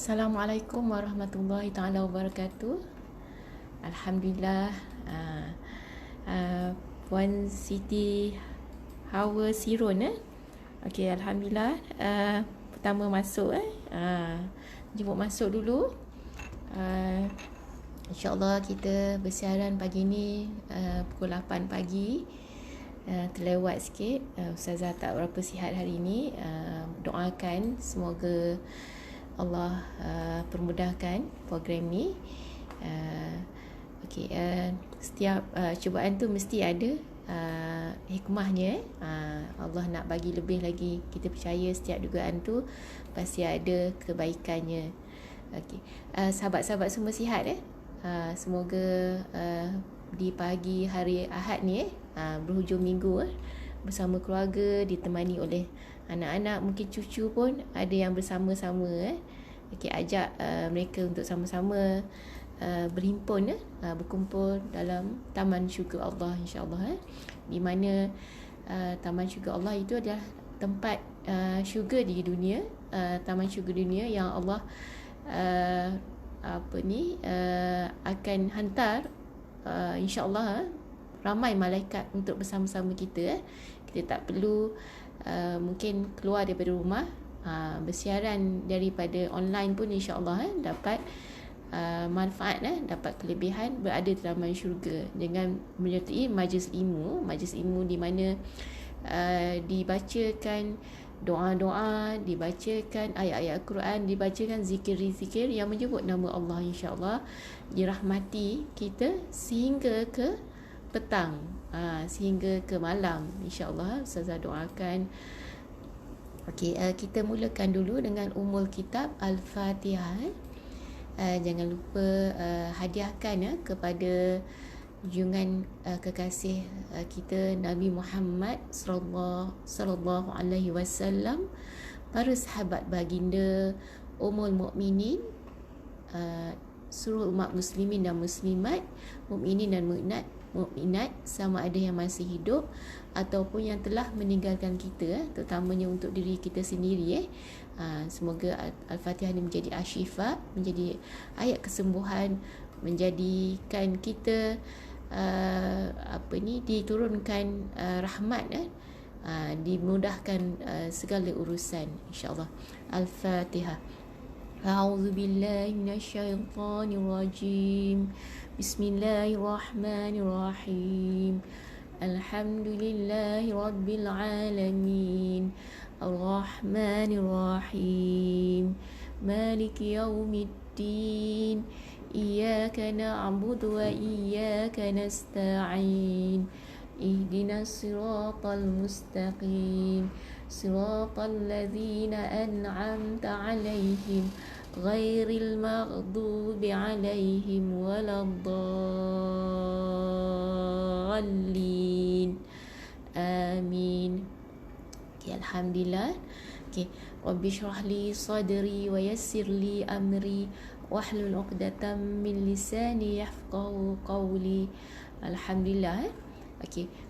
Assalamualaikum warahmatullahi taala wabarakatuh. Alhamdulillah, Puan Siti Hawa Sirun Okey, alhamdulillah. Pertama masuk jemput masuk dulu. InsyaAllah kita bersiaran pagi ni pukul 8 pagi. Terlewat sikit. Ustazah tak berapa sihat hari ni. Doakan semoga Allah permudahkan program ni. Setiap cubaan tu mesti ada hikmahnya. Allah nak bagi lebih lagi. Kita percaya setiap dugaan tu pasti ada kebaikannya. Sahabat-sahabat semua sihat semoga di pagi hari Ahad ni berhujung minggu bersama keluarga, ditemani oleh anak-anak, mungkin cucu pun ada yang bersama-sama. Ajak mereka untuk sama-sama berhimpun, berkumpul dalam Taman Syurga Allah, insyaAllah. Di mana Taman Syurga Allah itu adalah tempat syurga di dunia, Taman Syurga dunia yang Allah akan hantar insyaAllah ramai malaikat untuk bersama-sama kita. Kita tak perlu mungkin keluar daripada rumah, bersiaran daripada online pun insyaAllah dapat manfaat, dapat kelebihan berada di Taman Syurga dengan menyertai majlis ilmu di mana dibacakan doa-doa, dibacakan ayat-ayat Al-Quran, dibacakan zikir-zikir yang menyebut nama Allah, insyaAllah dirahmati kita sehingga ke petang, sehingga ke malam, insyaAllah. Ustazah doakan. Kita mulakan dulu dengan Ummul Kitab Al-Fatihah. Jangan lupa hadiahkan kepada junjungan kekasih kita Nabi Muhammad sallallahu alaihi wasallam, para sahabat baginda, Ummul Mukminin, seluruh umat muslimin dan muslimat, mukminin dan mukminat, sama ada yang masih hidup ataupun yang telah meninggalkan kita, terutamanya untuk diri kita sendiri. Semoga Al-Fatihah ini menjadi asyifa, menjadi ayat kesembuhan, menjadikan kita diturunkan rahmat, dimudahkan segala urusan, insyaAllah. Al-Fatihah. A'udzu billahi minasyaitonir rajim. Bismillahirrahmanirrahim. Alhamdulillahi rabbil alamin. Ar-Rahmanir Rahim. Maliki yaumiddin. Iyyaka na'budu wa iyyaka nasta'in. Ihdinas siratal mustaqim. Siratal ladzina an'amta 'alaihim ghairil maghdubi 'alaihim waladdallin. Amin. Alhamdulillah. Rabbi shrah li sadri wa yassir li amri wahlul 'uqdatam min lisani yafqahu qawli. Alhamdulillah.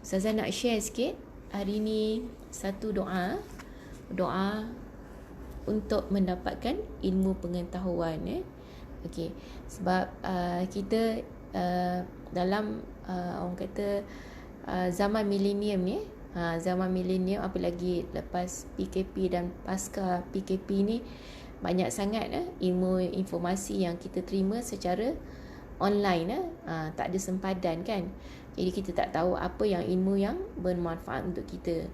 Ustazah nak share sikit hari ni satu doa untuk mendapatkan ilmu pengetahuan. Sebab kita dalam orang kata zaman milenium ni, zaman milenium, apalagi lepas PKP dan pasca PKP ni, banyak sangat ilmu informasi yang kita terima secara online, tak ada sempadan kan. Jadi kita tak tahu apa yang ilmu yang bermanfaat untuk kita.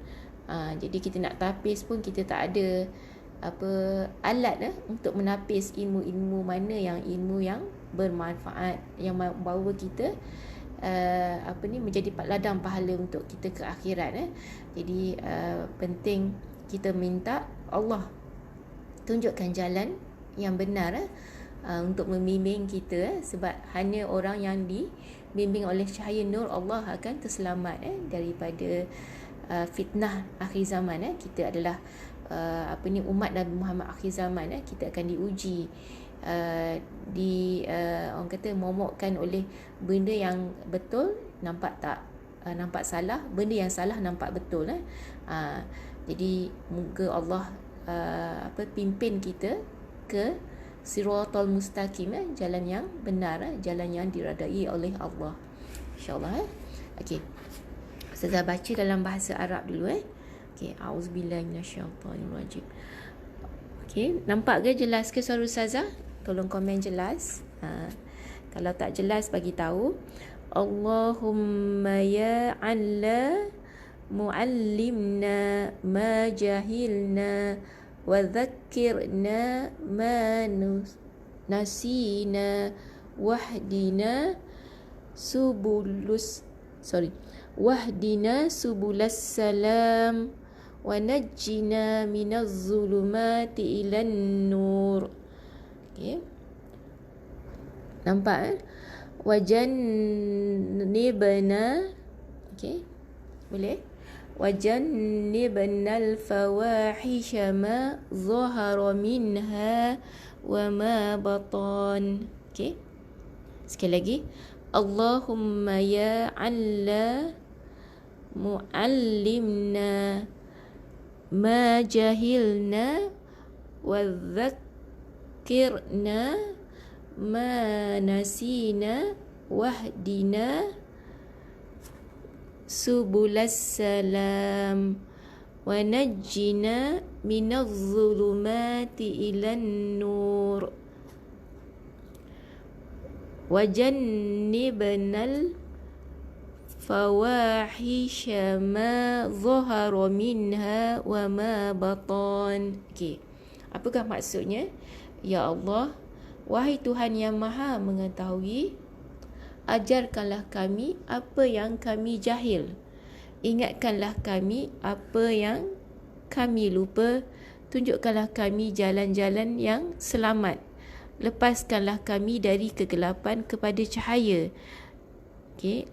Jadi kita nak tapis pun kita tak ada alat untuk menapis ilmu-ilmu mana yang ilmu yang bermanfaat, yang membawa kita menjadi ladang pahala untuk kita ke akhirat. Jadi penting kita minta Allah tunjukkan jalan yang benar untuk membimbing kita, sebab hanya orang yang dibimbing oleh cahaya nur Allah akan terselamat daripada fitnah akhir zaman. Kita adalah umat Nabi Muhammad akhir zaman. Kita akan diuji, orang kata momokkan oleh benda yang betul nampak tak, nampak salah, benda yang salah nampak betul. Jadi moga Allah pimpin kita ke siratal mustaqim, jalan yang benar, jalan yang diredai oleh Allah. InsyaAllah. Okey. Ustazah baca dalam bahasa Arab dulu. Okey, auzubillahi minasyaitanirrajim. Okey, nampak ke jelas ke suara Ustazah? Tolong komen jelas. Kalau tak jelas bagi tahu. Allahumma ya alla muallimna ma jahilna wa dhakkirna ma nasina wahdina subulas salam wa najjina minaz zulumati ilan nur. Okey. Nampak wajannibna, okey, boleh, wajannibna al-fawahisha ma zahara minha wa ma batan. Okey, sekali lagi. Allahumma ya alla muallimna ma jahilna wa dhakkirna ma nasina wahdina subulas salam wa najjina minaz zulumati ilan nur wa jannibnal fawahisha ma zahara minha wa ma batan. Okey, apakah maksudnya? Ya Allah, wahai Tuhan yang Maha Mengetahui, ajarkanlah kami apa yang kami jahil, ingatkanlah kami apa yang kami lupa, tunjukkanlah kami jalan-jalan yang selamat, lepaskanlah kami dari kegelapan kepada cahaya. Okey,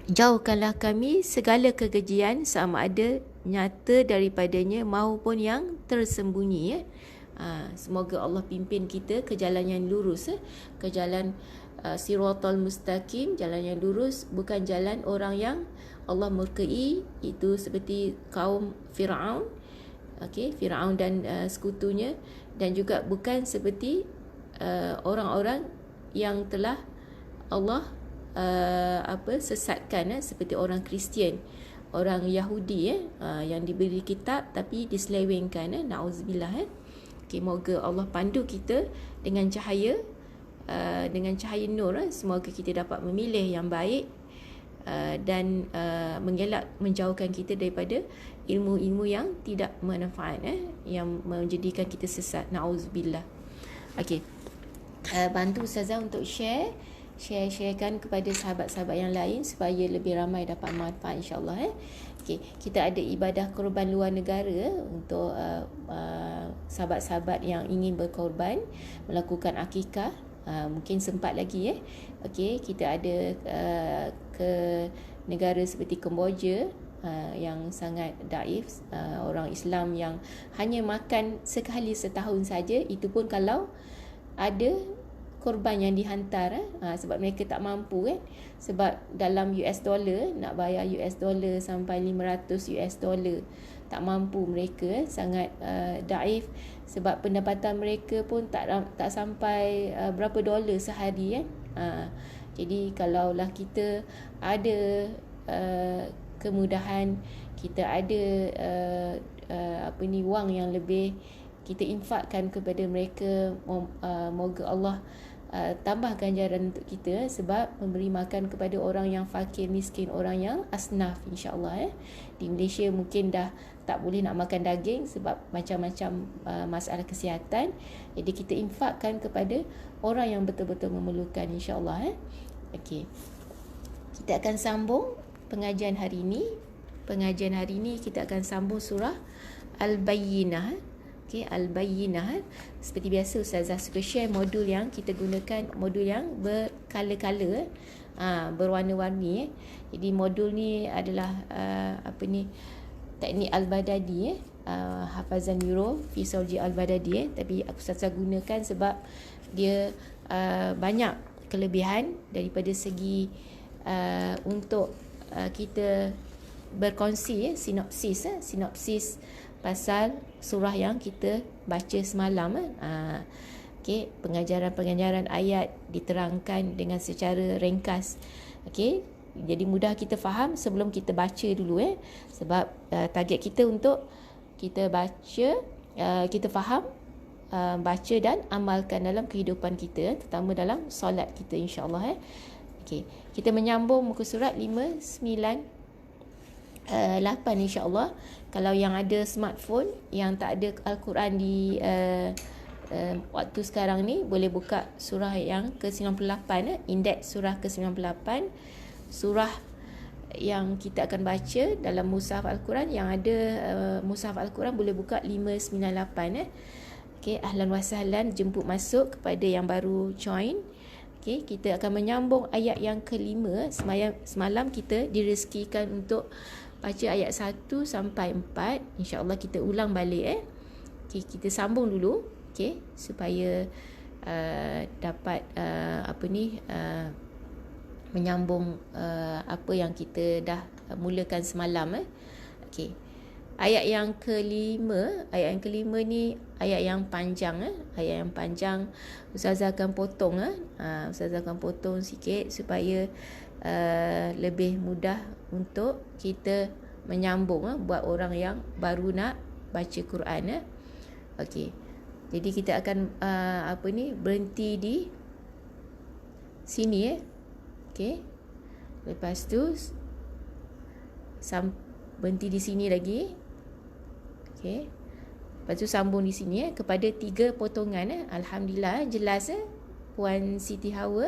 jauhkanlah kami segala kekejian sama ada nyata daripadanya maupun yang tersembunyi. Semoga Allah pimpin kita ke jalan yang lurus, ke jalan siratal mustaqim, jalan yang lurus, bukan jalan orang yang Allah murkai, itu seperti kaum Firaun, okey, Firaun dan sekutunya, dan juga bukan seperti orang-orang yang telah Allah sesatkan, seperti orang Kristian, orang Yahudi yang diberi kitab tapi diselewengkan, nauzubillah. Okay, moga Allah pandu kita dengan cahaya nur. Semoga kita dapat memilih yang baik dan mengelak, menjauhkan kita daripada ilmu-ilmu yang tidak bermanfaat, yang menjadikan kita sesat. Nauzubillah. Okey. Bantu Ustazah untuk sharekan kepada sahabat-sahabat yang lain supaya lebih ramai dapat manfaat, insya-Allah. Okey, kita ada ibadah korban luar negara untuk sahabat-sahabat yang ingin berkorban, melakukan akikah. Mungkin sempat lagi. Okey, kita ada ke negara seperti Kemboja yang sangat daif, orang Islam yang hanya makan sekali setahun saja, itu pun kalau ada korban yang dihantar, sebab mereka tak mampu, sebab dalam US dollar nak bayar US dollar sampai 500 US dollar, tak mampu mereka, sangat daif, sebab pendapatan mereka pun tak sampai berapa dolar sehari. Jadi kalaulah kita ada kemudahan, kita ada wang yang lebih, kita infakkan kepada mereka, moga Allah tambah ganjaran untuk kita, sebab memberi makan kepada orang yang fakir, miskin, orang yang asnaf, insya-Allah. Di Malaysia mungkin dah tak boleh nak makan daging sebab macam-macam masalah kesihatan. Jadi kita infakkan kepada orang yang betul-betul memerlukan, insya-Allah. Okey. Kita akan sambung pengajian hari ini. Pengajian hari ini kita akan sambung surah Al-Bayyinah. Okey, Al-Bayyinah. Seperti biasa Ustazah suka share modul yang kita gunakan, modul yang berkala-kala, berwarna-warni. Jadi modul ni adalah teknik Al-Badadi, hafazan Euro fi Sauji Al-Badadi, tapi aku Ustazah gunakan sebab dia banyak kelebihan daripada segi untuk kita berkongsi, sinopsis pasal surah yang kita baca semalam. Okey, pengajaran-pengajaran ayat diterangkan dengan secara ringkas. Okey, jadi mudah kita faham sebelum kita baca dulu sebab target kita untuk kita baca, kita faham, baca dan amalkan dalam kehidupan kita, terutama dalam solat kita, insya-Allah. Okey, kita menyambung muka surat 5, 9, 8 insya-Allah. Kalau yang ada smartphone yang tak ada Al-Quran di waktu sekarang ni, boleh buka surah yang ke-98, indeks surah ke-98, surah yang kita akan baca dalam mushaf Al-Quran. Yang ada mushaf Al-Quran boleh buka 598. Okey, ahlan wa sahlan, jemput masuk kepada yang baru join. Okey, kita akan menyambung ayat yang kelima. Semalam kita direzekikan untuk baca ayat 1 sampai 4. InsyaAllah kita ulang balik. Okey, kita sambung dulu. Okey, supaya dapat menyambung apa yang kita dah mulakan semalam. Okey, ayat yang kelima ni ayat yang panjang. Ayat yang panjang, Ustazah akan potong. Ustazah akan potong sikit supaya lebih mudah untuk kita menyambung buat orang yang baru nak baca Quran. Okey, jadi kita akan berhenti di sini. Okey, lepas tu berhenti di sini lagi. Okey, lepas tu sambung di sini kepada 3 potongan. Alhamdulillah, jelas Puan Siti Hawa.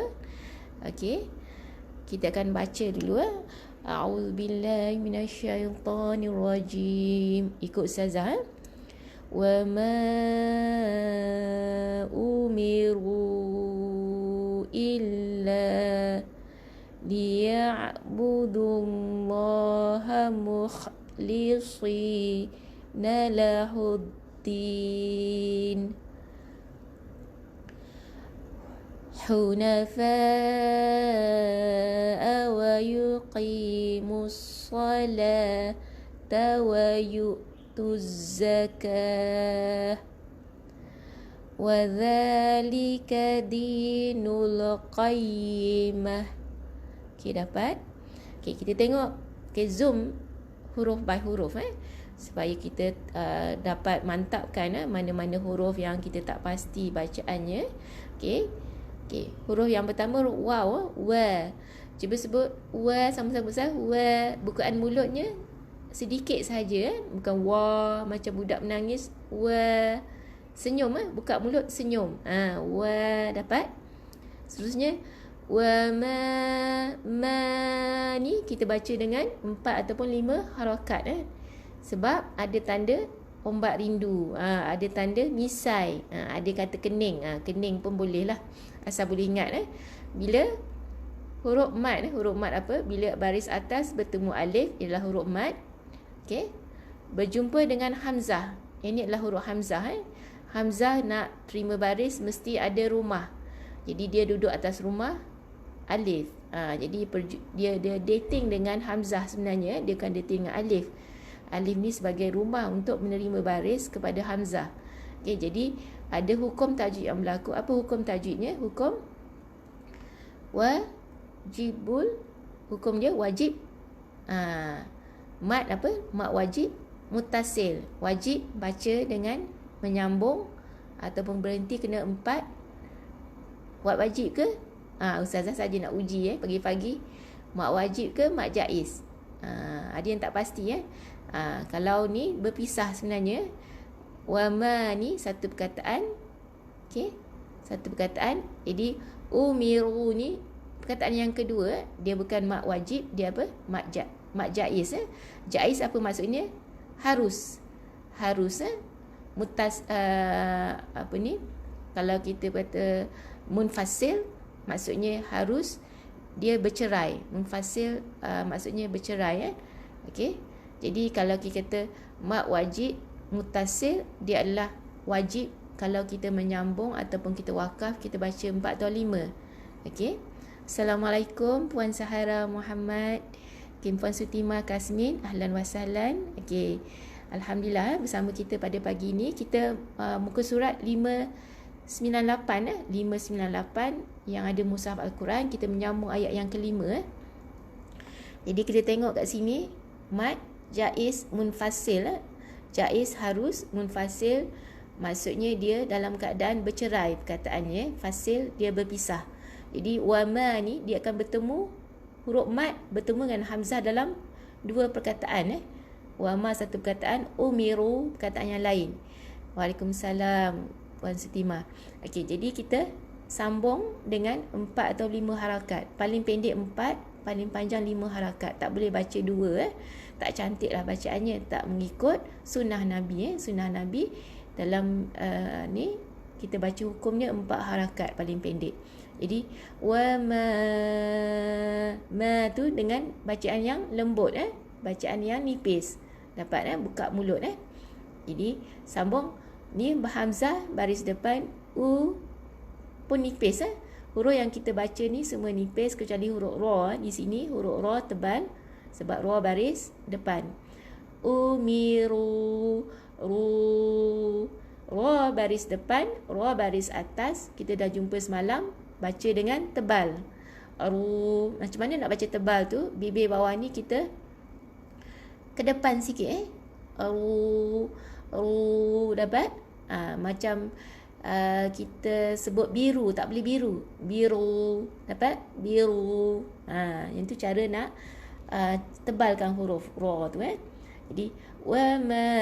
Okey, kita akan baca dulu. A'udzubillahi minasyaitonirrajim. Ikut Ustazah. Wa ma umiru illa liya'budullaha mukhlishina lahuddin hunafa'a wa yuqimus salata wa yu'tuz zakah wa dzalika dinul qayyimah. Okey, dapat? Okey, kita tengok. Okey, zoom huruf by huruf supaya kita dapat mantapkan mana-mana huruf yang kita tak pasti bacaannya. Okey. Okey, huruf yang pertama waw, wa. Cuba sebut wa sama-sama besar. Wa, bukaan mulutnya sedikit saja, bukan wa macam budak menangis. Wa, senyum buka mulut senyum. Wa, dapat? Seterusnya wa ma ni kita baca dengan 4 ataupun 5 harakat sebab ada tanda ombak rindu, ada tanda misai, ada kata kening, kening pun boleh lah, asal boleh ingat. Bila huruf mat apa? Bila baris atas bertemu alif ialah huruf mat. Okey, berjumpa dengan hamzah, ini adalah huruf hamzah. Hamzah nak terima baris mesti ada rumah, jadi dia duduk atas rumah alif. Jadi dia dating dengan hamzah sebenarnya, dia kan dating dengan alif. Alif ni sebagai rumah untuk menerima baris kepada hamzah. Okey, jadi ada hukum tajwid yang berlaku. Apa hukum tajwidnya? Hukum wajibul, hukum dia wajib. Mat apa? Mat wajib muttasil, wajib baca dengan menyambung ataupun berhenti kena 4. Buat wajib ke? Ustazah saja nak uji pagi-pagi. Mat wajib ke mat jaiz? Ada yang tak pasti kalau ni berpisah sebenarnya. Wa ma ni satu perkataan. Okey, satu perkataan. Jadi umiru ni perkataan yang kedua, dia bukan mat wajib, dia apa? Mat jaiz. Jaiz apa maksudnya? Harus. Apa ni? Kalau kita kata munfasil, maksudnya harus, dia bercerai. Munfasil maksudnya bercerai. Okey, jadi kalau kita kata mat wajib muttasil, dia adalah wajib kalau kita menyambung ataupun kita wakaf, kita baca 4 atau 5. Okey, Assalamualaikum Puan Sahara Muhammad, Puan Sutima Kasmin, ahlan wa sahlan. Okey, Alhamdulillah bersama kita pada pagi ini. Kita muka surat 598 yang ada mushaf Al-Quran. Kita menyambung ayat yang kelima. Jadi kita tengok kat sini, mad jaiz munfasil. Jaiz harus, munfasil maksudnya dia dalam keadaan bercerai perkataannya. Fasil dia berpisah. Jadi wama ni dia akan bertemu, huruf mad bertemu dengan hamzah dalam dua perkataan. Wama satu perkataan, umiru perkataan yang lain. Waalaikumsalam Puan Sutima. Okey, jadi kita sambung dengan 4 atau 5 harakat. Paling pendek 4, paling panjang 5 harakat. Tak boleh baca 2. Tak cantik lah bacaannya, tak mengikut sunnah Nabi. Sunnah Nabi dalam ni kita baca hukumnya 4 harakat paling pendek. Jadi ma tu dengan bacaan yang lembut, bacaan yang nipis. Dapat buka mulut. Jadi sambung ni berhamzah baris depan, u pun nipis. Huruf yang kita baca ni semua nipis kecuali huruf ra. Di sini huruf ra tebal sebab ra baris depan. Umiru, ru, ra baris depan, ra baris atas. Kita dah jumpa semalam, baca dengan tebal. Ru, macam mana nak baca tebal tu? Bibir bawah ni kita ke depan sikit. Ru, ru, dapat? Macam kita sebut biru, tak boleh biru. Biru, dapat? Biru. Yang tu cara nak tebalkan huruf ra tu. Jadi wa ma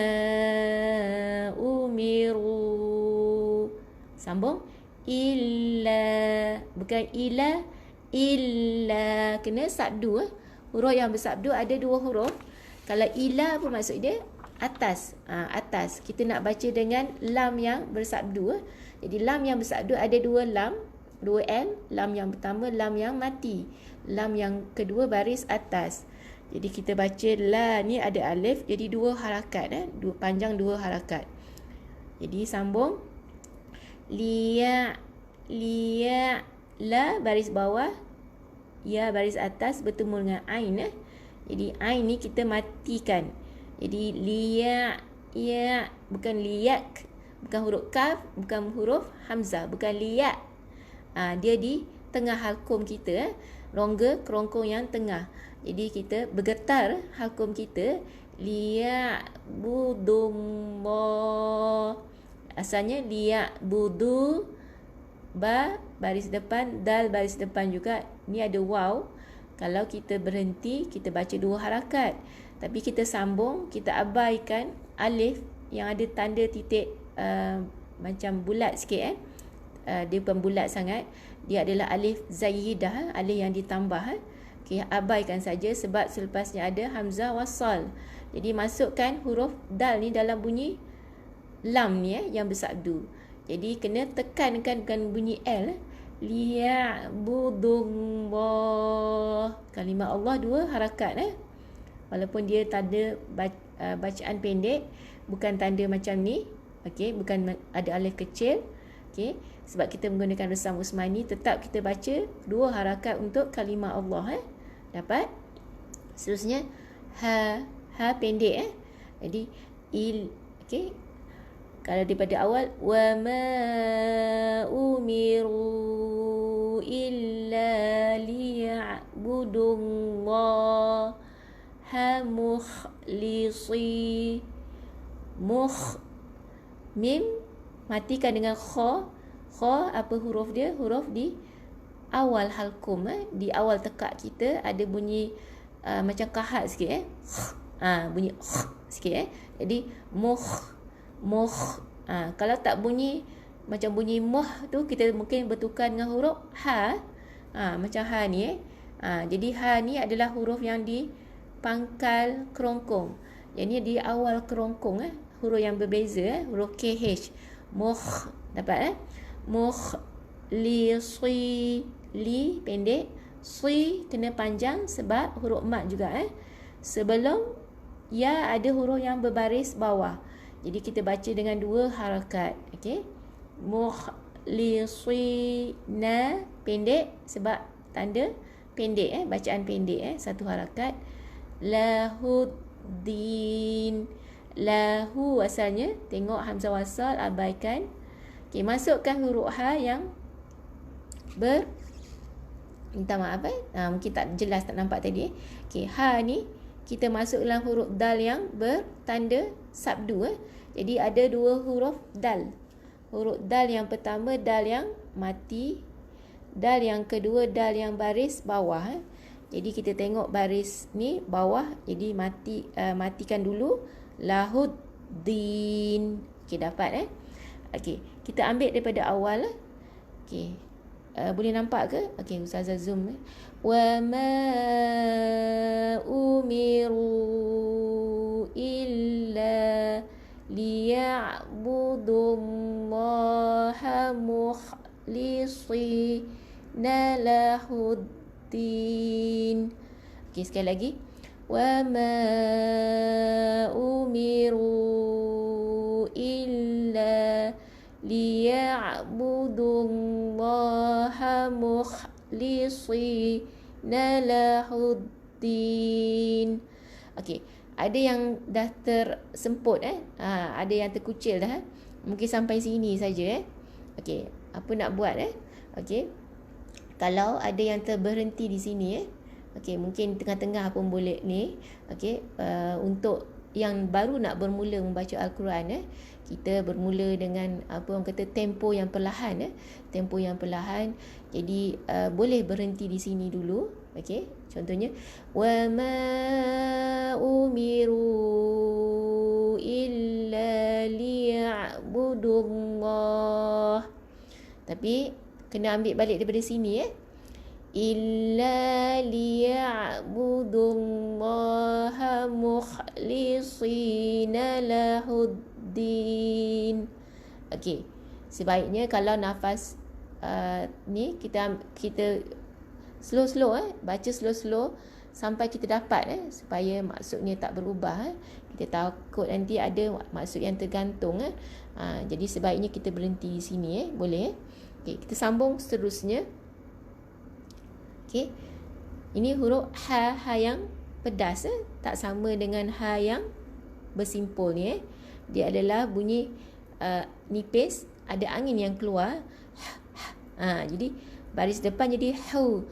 umiru. Sambung illa, bukan ila, illa kena sabdu. Huruf yang bersabdu ada 2 huruf. Kalau ila apa maksud dia? Atas. Atas. Kita nak baca dengan lam yang bersabdu. Jadi lam yang bersabdu ada 2 lam, 2 L. Lam yang pertama lam yang mati. Lam yang kedua baris atas. Jadi kita baca la ni ada alif, jadi 2 harakat, panjang 2 harakat. Jadi sambung liya, liya, la baris bawah, ya baris atas bertemu dengan ain. Jadi ain ni kita matikan. Jadi liya, ya, bukan liyak, bukan huruf kaf, bukan huruf hamzah, bukan liya. Dia di tengah halkum kita, rongga kerongkong yang tengah. Jadi kita bergetar halkum kita, liya budullah. Asalnya liya budu, ba baris depan, dal baris depan juga. Ni ada waw. Kalau kita berhenti, kita baca 2 harakat. Tapi kita sambung, kita abaikan alif yang ada tanda titik macam bulat sikit. Dia bukan bulat sangat. Dia adalah alif zaidah, alif yang ditambah. Okay, abaikan saja sebab selepasnya ada hamzah wasal. Jadi masukkan huruf dal ni dalam bunyi lam ni yang bersabdu. Jadi kena tekankan dengan bunyi L. Liya'budullah. Kalimah Allah 2 harakat. Walaupun dia tanda bacaan pendek, bukan tanda macam ni. Okey, bukan ada alif kecil. Okey, sebab kita menggunakan resam Usmani, tetap kita baca 2 harakat untuk kalimah Allah. Dapat? Seterusnya ha pendek. Jadi okey. Kalau daripada awal wa ma umiru illa liya'budullah mukhlisi, mim matikan dengan kha. Kha apa huruf dia? Huruf di awal halkum. Di awal tekak kita ada bunyi macam kahat sikit. Bunyi sikit. Jadi kalau tak bunyi macam bunyi muh tu, kita mungkin bertukar dengan huruf ha. Macam ha ni. Jadi ha ni adalah huruf yang di pangkal kerongkong. Yang ni di awal kerongkong. Huruf yang berbeza. Huruf KH. Dapat mukhlisi, li pendek, si kena panjang sebab huruf mat juga. Sebelum ya ada huruf yang berbaris bawah. Jadi kita baca dengan 2 harakat. Okey. Mukhlisina pendek sebab tanda pendek, bacaan pendek, 1 harakat. Lahuddin, lahu asalnya. Tengok hamzah wasal, abaikan. Okey, masukkan huruf ha yang minta maaf mungkin tak jelas, tak nampak tadi. Okey, ha ni kita masuk dalam huruf dal yang bertanda sabdu. Jadi ada dua huruf dal. Huruf dal yang pertama dal yang mati, dal yang kedua dal yang baris bawah. Jadi kita tengok baris ni bawah, jadi matikan dulu. Lahuddin. Okey, dapat Okey, kita ambil daripada awal. Okey. Boleh nampak ke? Okey, Ustazah zoom. Wa ma umiru illa liya'budullaha mukhlisina lahuddin. Okey, sekali lagi. Wa ma umiru illa liya'budullaha mukhlisina lahuddin. Okey, ada yang dah tersemput ada yang terkucil dah. Mungkin sampai sini saja Okey, apa nak buat Okey, kalau ada yang terberhenti di sini okey, mungkin tengah-tengah pun boleh ni. Okey, untuk yang baru nak bermula membaca Al-Quran kita bermula dengan apa orang kata tempo yang perlahan tempo yang perlahan. Jadi boleh berhenti di sini dulu. Okey, contohnya wa ma umiru illa liya'budullah, tapi kena ambil balik daripada sini illa liya'budullaha mukhlisina lahuddin. Okey, sebaiknya kalau nafas ni kita slow-slow baca slow-slow sampai kita dapat supaya maksudnya tak berubah. Kita takut nanti ada maksud yang tergantung jadi sebaiknya kita berhenti di sini boleh Okey, kita sambung seterusnya. Okey, ini huruf ha yang pedas tak sama dengan ha yang bersimpul ni dia adalah bunyi nipis, ada angin yang keluar. Jadi baris depan jadi hu,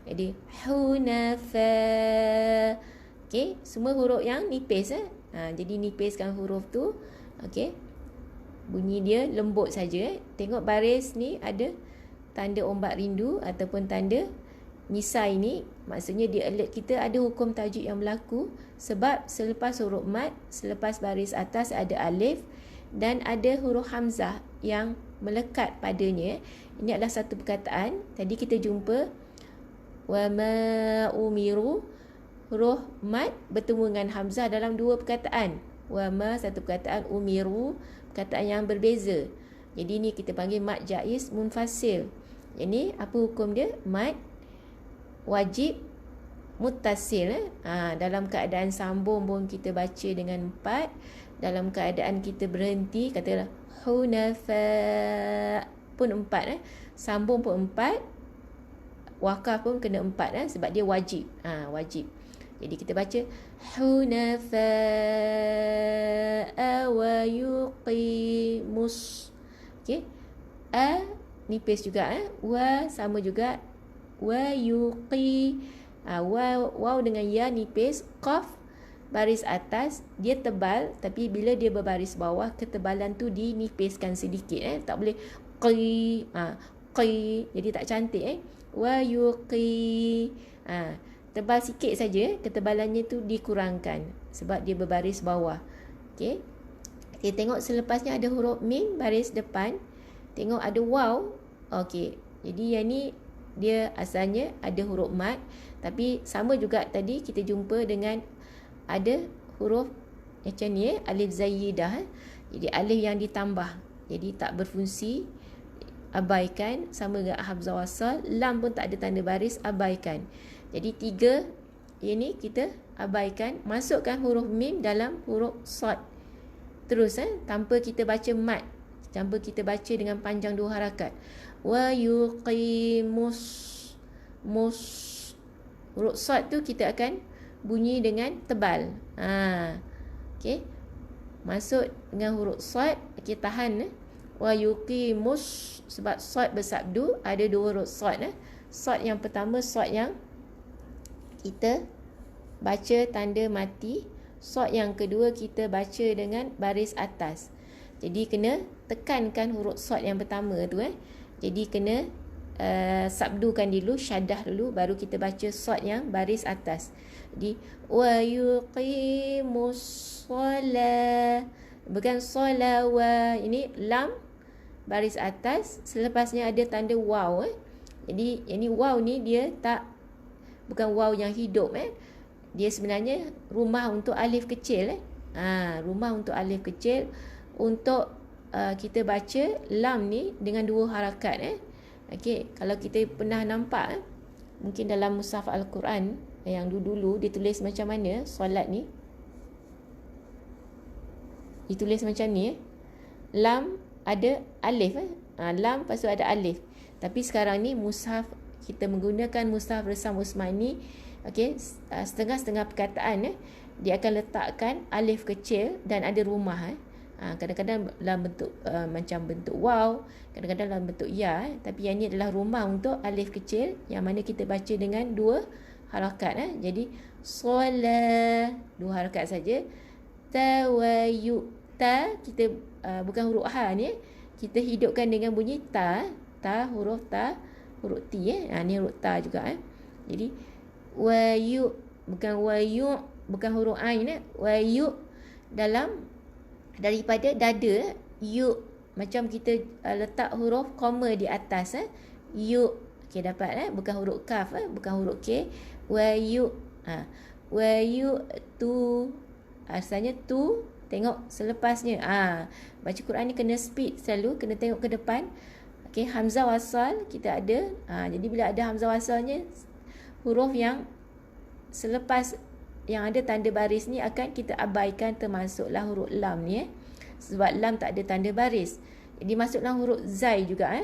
jadi hunafa. Okey, semua huruf yang nipis jadi nipiskan huruf tu. Okey, bunyi dia lembut saja. Tengok baris ni ada tanda ombak rindu ataupun tanda misai ni, maksudnya dia alert kita ada hukum tajuk yang berlaku sebab selepas huruf mat, selepas baris atas ada alif dan ada huruf hamzah yang melekat padanya. Ini adalah satu perkataan. Tadi kita jumpa wa ma umiru, huruf mat bertemu dengan hamzah dalam dua perkataan. Wa ma satu perkataan, umiru perkataan yang berbeza. Jadi ni kita panggil mat jaiz munfasil. Ini apa hukum dia? Mat wajib muttasil. Dalam keadaan sambung pun kita baca dengan 4. Dalam keadaan kita berhenti, katalah hunafa pun 4 sambung pun 4. Wakaf pun kena 4 sebab dia wajib. Wajib. Jadi kita baca hunafa wa yuqimus. Okey. Nipis juga wa sama juga. Wa yuqi. Waw dengan ya nipis. Qaf baris atas dia tebal, tapi bila dia berbaris bawah ketebalan tu dinipiskan sedikit tak boleh qi jadi tak cantik wa yuqi tebal sikit saja, ketebalannya tu dikurangkan sebab dia berbaris bawah. Okey, kita tengok selepasnya ada huruf mim baris depan, tengok ada waw. Okey, jadi yang ni dia asalnya ada huruf mat, tapi sama juga tadi kita jumpa dengan ada huruf macam ni alif zaidah. Jadi alif yang ditambah, jadi tak berfungsi, abaikan. Sama dengan hamzah wasal, lam pun tak ada tanda baris, abaikan. Jadi 3 ini kita abaikan, masukkan huruf mim dalam huruf sad terus tanpa kita baca mat, tanpa kita baca dengan panjang 2 harakat. Wa yuqimus mus, huruf sad tu kita akan bunyi dengan tebal. Okey, masuk dengan huruf sad, okey, tahan. Wa yuqimus, sebab sad bersabdu, ada dua huruf sad. Sad yang pertama, sad yang kita baca tanda mati. Sad yang kedua kita baca dengan baris atas. Jadi kena tekankan huruf sad yang pertama tu. Jadi kena sabdukan dulu, syaddah dulu, baru kita baca sad yang baris atas. Jadi wa yuqimus shalah, bukan salawa. Ini lam baris atas, selepasnya ada tanda waw. Jadi ini waw ni dia tak, bukan waw yang hidup. Dia sebenarnya rumah untuk alif kecil. Rumah untuk alif kecil. Untuk kita baca lam ni dengan dua harakat. Okey, kalau kita pernah nampak mungkin dalam mushaf Al-Quran yang dulu-dulu ditulis macam mana solat ni, ditulis macam ni. Lam ada alif. Lam lepas tu ada alif. Tapi sekarang ni mushaf, kita menggunakan mushaf Resam Usmani, okey, setengah-setengah perkataan dia akan letakkan alif kecil dan ada rumah. Kadang-kadang dalam bentuk macam bentuk waw, kadang-kadang dalam bentuk ya. Tapi yang ini adalah rumah untuk alif kecil yang mana kita baca dengan dua harakat. Jadi solat, dua harakat saja. Tawayu, ta kita bukan huruf ha ni, kita hidupkan dengan bunyi ta. Huruf t. Ni huruf ta juga. Jadi wayu, bukan wayu, bukan huruf ain. Wayu dalam daripada dada, yu, macam kita letak huruf koma di atas. Yu, okey, dapat. Bukan huruf kaf, bukan huruf k. Wayu, wayu tu, asalnya tu. Tengok selepasnya. Baca Quran ni kena speed selalu, kena tengok ke depan. Okey, hamzah wasal kita ada. Jadi bila ada hamzah wasalnya, huruf yang selepas yang ada tanda baris ni akan kita abaikan, termasuklah huruf lam ni. Sebab lam tak ada tanda baris. Jadi masuklah huruf zai juga.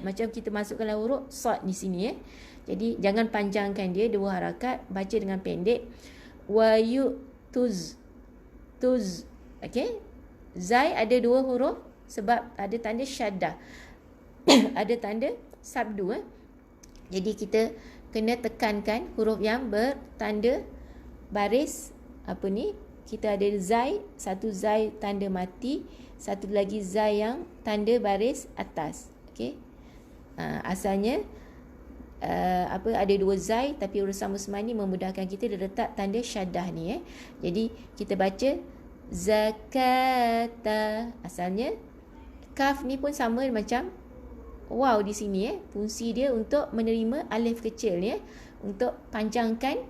Macam kita masukkanlah huruf sad di sini. Jadi jangan panjangkan dia, dua harakat, baca dengan pendek. Wayu tuz, tuz. Okey, zai ada dua huruf sebab ada tanda syaddah. Ada tanda sabdu. Jadi kita kena tekankan huruf yang bertanda baris. Apa ni, kita ada zai, satu zai tanda mati, satu lagi zai yang tanda baris atas. Okey, asalnya ada dua zai, tapi Resam Usmani memudahkan kita, dia letak tanda syaddah ni. Jadi kita baca zakata. Asalnya kaf ni pun sama macam waw di sini. Fungsi dia untuk menerima alif kecil ni, untuk panjangkan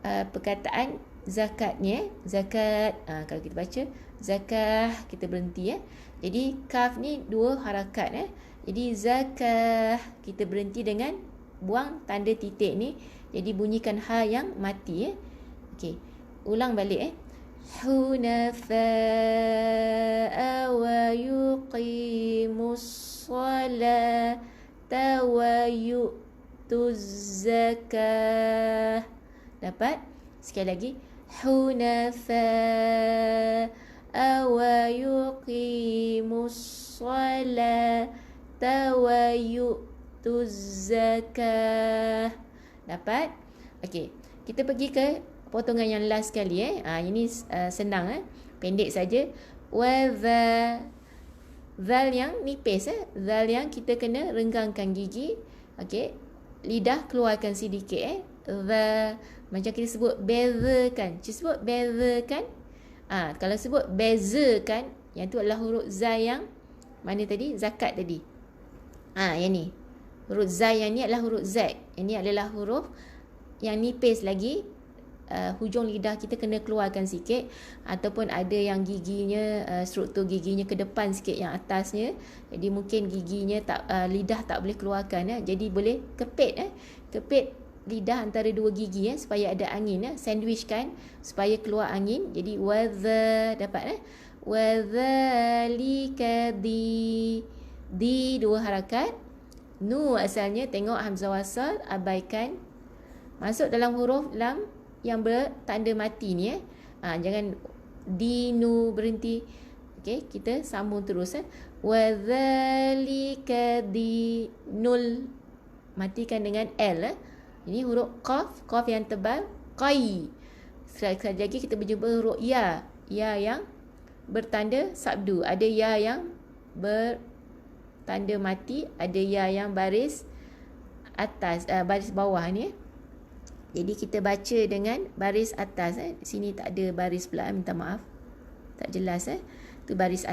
perkataan zakatnya. Zakat, kalau kita baca zakah, kita berhenti. Jadi kaf ni dua harakat. Jadi zakah, kita berhenti dengan buang tanda titik ni. Jadi bunyikan ha yang mati. Okey, ulang balik. Hunafa'a wa yuqimus salata wa yu'tuz zakah. Dapat? Sekali lagi. Hunafa'a wa yuqimus salata wa yu'tuz zakah. Dapat? Okey, kita pergi ke potongan yang last sekali. Ini senang, pendek saja. Wa dha, zal yang nipis. Zal yang kita kena renggangkan gigi. Okey, lidah keluarkan sedikit. Dha, macam kita sebut bezakan. Kita sebut bezakan. Kalau sebut bezakan, yang tu adalah huruf zai yang mana tadi? Zakat tadi. Yang ni huruf zai, yang ni adalah huruf z. Yang ni adalah huruf yang nipis lagi. Hujung lidah kita kena keluarkan sikit, ataupun ada yang giginya, struktur giginya ke depan sikit yang atasnya, jadi mungkin giginya tak, lidah tak boleh keluarkan. Jadi boleh kepit, kepit lidah antara dua gigi, supaya ada angin, sandwichkan supaya keluar angin. Jadi wadha, dapat wadhalika di dua harakat. Nu asalnya, tengok hamzah wasal, abaikan, masuk dalam huruf lam yang bertanda mati ni. Jangan dinu berhenti. Okey, kita sambung terus. Wadzalika dinul, matikan dengan L. Ini huruf qaf, qaf yang tebal, qai. Sekali lagi kita berjumpa huruf ya, ya yang bertanda sabdu. Ada ya yang bertanda mati, ada ya yang baris atas, baris bawah ni. Jadi kita baca dengan baris atas. Sini tak ada baris pula, minta maaf, tak jelas. Tu baris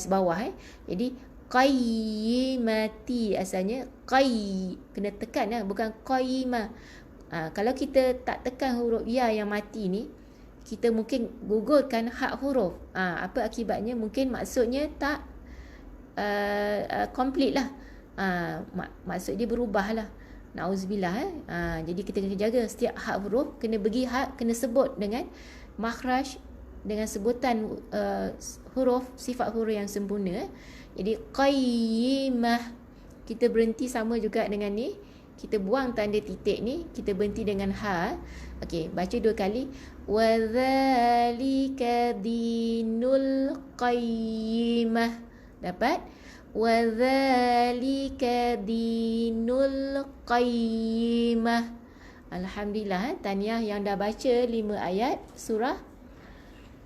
bawah. Jadi qayyimati asalnya, qay, kena tekan bukan qayyimah. Kalau kita tak tekan huruf ya yang mati ni, kita mungkin gugurkan hak huruf. Apa akibatnya? Mungkin maksudnya tak complete lah. Maksud dia berubah lah. Na'udzubillah. Jadi kita kena jaga setiap hak huruf, kena bagi hak, kena sebut dengan makhraj, dengan sebutan huruf, sifat huruf yang sempurna. Jadi qayyimah, kita berhenti sama juga dengan ni. Kita buang tanda titik ni, kita berhenti dengan ha. Okey, baca 2 kali. Wadzalika dinul qayyimah. Dapat? Wadzalika dinul qayyimah. Alhamdulillah, tahniah yang dah baca 5 ayat surah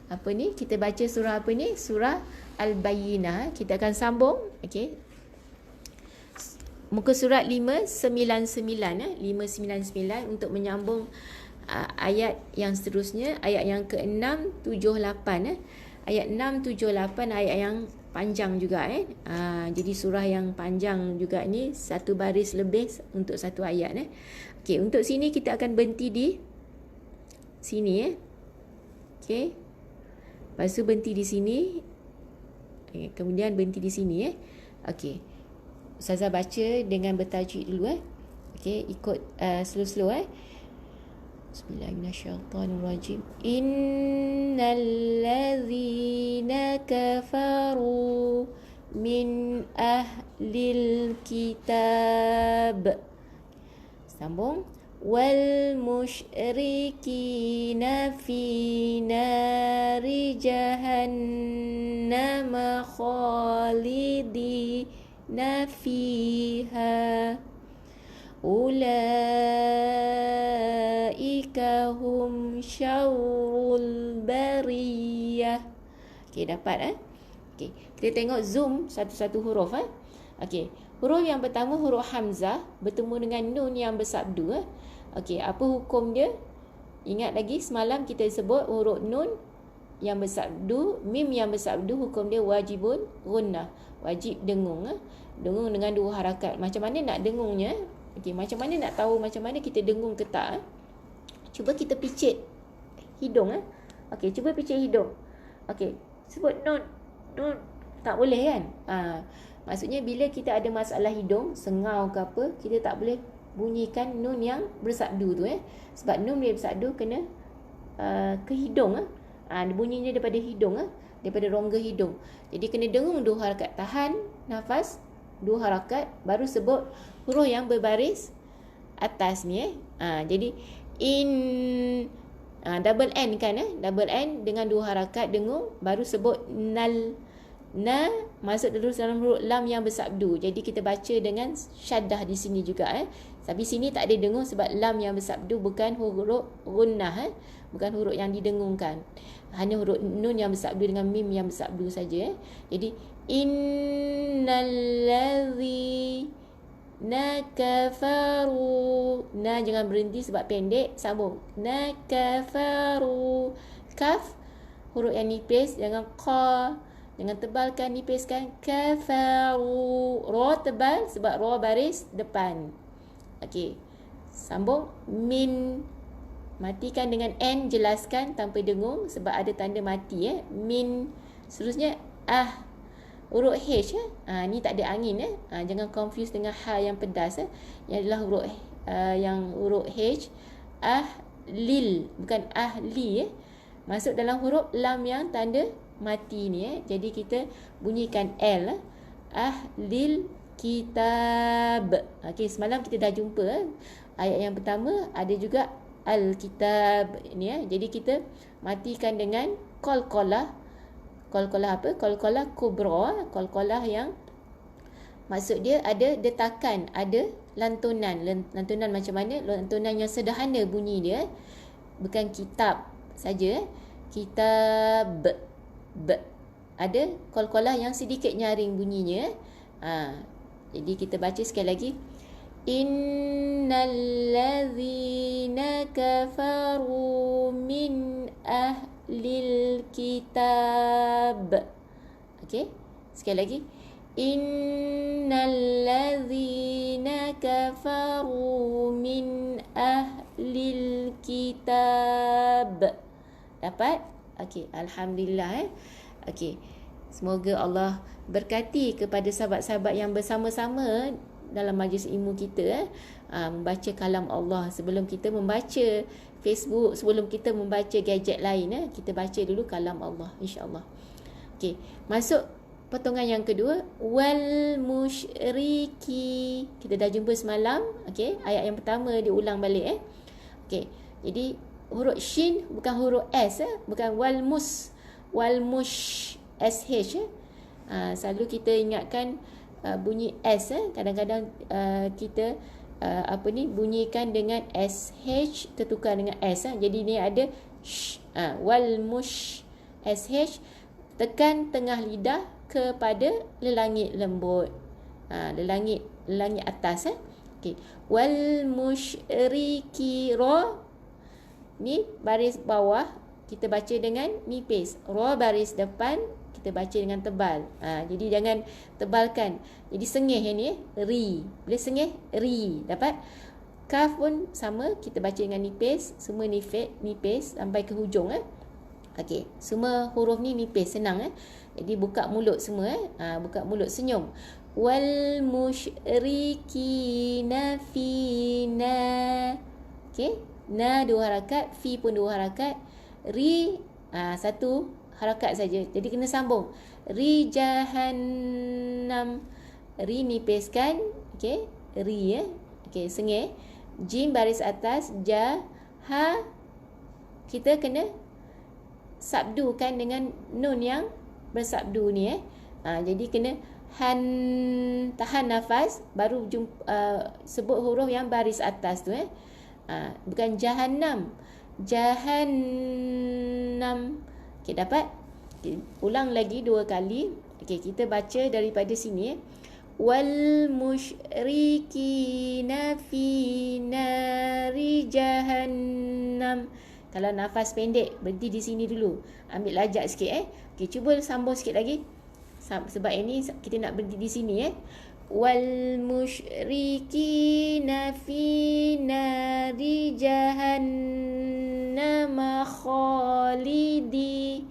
apa ni? Kita baca surah apa ni? Surah Al-Bayyinah. Kita akan sambung. Okey. Muka surat 599 599 untuk menyambung ayat yang seterusnya, ayat yang ke-6, 7, 8. Ayat 6, 7, 8 ayat yang panjang juga. Jadi surah yang panjang juga ni, satu baris lebih untuk satu ayat. Okey, untuk sini kita akan berhenti di sini. Okey. Lepas tu berhenti di sini. Kemudian berhenti di sini. Okey. Ustazah baca dengan bertajwid dulu. Okey, ikut slow-slow. Bismillahirrahmanirrahim. Innal ladzina kafaru min ahlil kitab. Sambung. Wal musyrikina fi nari jahannam khalidina fiha ulaika hum syarrul bariyah. Okey, dapat Okey, kita tengok zoom satu-satu huruf. Okey, huruf yang pertama huruf hamzah bertemu dengan nun yang bersabdu. Okey, apa hukum dia? Ingat lagi semalam kita sebut huruf nun yang bersabdu, mim yang bersabdu, hukum dia wajibun gunnah, wajib dengung. Dengung dengan 2 harakat. Macam mana nak dengungnya? Okey, macam mana nak tahu macam mana kita dengung ke tak? Cuba kita picit hidung. Okey, cuba picit hidung. Okey, sebut nun. Nun tak boleh kan? Maksudnya bila kita ada masalah hidung, sengau ke apa, kita tak boleh bunyikan nun yang bersabdu tu. Sebab nun yang bersabdu kena ke hidung. Bunyinya daripada hidung, daripada rongga hidung. Jadi kena dengung 2 harakat, tahan nafas 2 harakat, baru sebut huruf yang berbaris atas ni. Jadi in, double N kan, double N dengan 2 harakat dengung, baru sebut nal. Na masuk dulu dalam huruf lam yang bersabdu. Jadi kita baca dengan syaddah di sini juga. Tapi sini tak ada dengung sebab lam yang bersabdu, bukan huruf gunnah, bukan huruf yang didengungkan. Hanya huruf nun yang bersabdu dengan mim yang bersabdu saja. Jadi innal ladzina kafaru, na jangan berhenti sebab pendek, sambung. Na kafaru, kaf huruf yang nipis, jangan qa, jangan tebalkan, nipiskan. Kafaru, ra tebal sebab ra baris depan. Okey, sambung. Min, matikan dengan n, jelaskan tanpa dengung sebab ada tanda mati. Min. Seterusnya huruf H. Ni tak ada angin. Jangan confuse dengan ha yang pedas. Yang adalah huruf yang huruf H. Lil, bukan ahli. Masuk dalam huruf lam yang tanda mati ni. Jadi kita bunyikan L. Ahlil kitab. Okey, semalam kita dah jumpa ayat yang pertama ada juga al-kitab ni. Jadi kita matikan dengan qalqalah. Qalqalah apa? Qalqalah kubra, qalqalah yang maksud dia ada detakan, ada lantunan. Lantunan macam mana? Lantunan yang sederhana bunyi dia. Bukan kitab saja. Kitab. Ada qalqalah yang sedikit nyaring bunyinya. Jadi kita baca sekali lagi. Innal ladzina kafaru min ahlil kitab. Okey, sekali lagi. Innal ladzina kafaru min ahlil kitab. Dapat? Okey, alhamdulillah. Okey. Semoga Allah berkati kepada sahabat-sahabat yang bersama-sama dalam majlis ilmu kita membaca kalam Allah. Sebelum kita membaca Facebook, sebelum kita membaca gadget lain, kita baca dulu kalam Allah, insya-Allah. Okey, masuk potongan yang kedua, wal musyriki. Kita dah jumpa semalam, okey, ayat yang pertama diulang balik Okey. Jadi huruf shin bukan huruf s bukan wal mush sh selalu kita ingatkan bunyi s kadang-kadang kita bunyikan dengan sh tertukar dengan s jadi ni ada sh, wal mush sh, tekan tengah lidah kepada lelangit lembut, lelangit atas okey. Wal musyriki ra, ni baris bawah kita baca dengan nipis, ra baris depan kita baca dengan tebal. Jadi jangan tebalkan. Jadi sengih yang ni ri. Boleh sengih ri. Dapat? Kaf pun sama, kita baca dengan nipis, semua nipis sampai ke hujung Okey, semua huruf ni nipis, senang Jadi buka mulut semua buka mulut, senyum. Wal musyrikina fina. Okey, na 2 harakat, fi pun 2 harakat, ri 1 harakat saja. Jadi kena sambung. Ri jahannam. Ri nipiskan, okey, ri Okey, sengih. Jim baris atas, ja, ha kita kena sabdukan dengan nun yang bersabdu ni jadi kena han, tahan nafas baru sebut huruf yang baris atas tu bukan jahannam. Jahannam. Okey, dapat? Okay, ulang lagi 2 kali. Okey, kita baca daripada sini wal musyrikina fi nari jahannam. Kalau nafas pendek, berhenti di sini dulu. Ambil lajak sikit Okey, cuba sambung sikit lagi. Sebab ini kita nak berhenti di sini Wal musyrikina fi nari jahannam khalidi.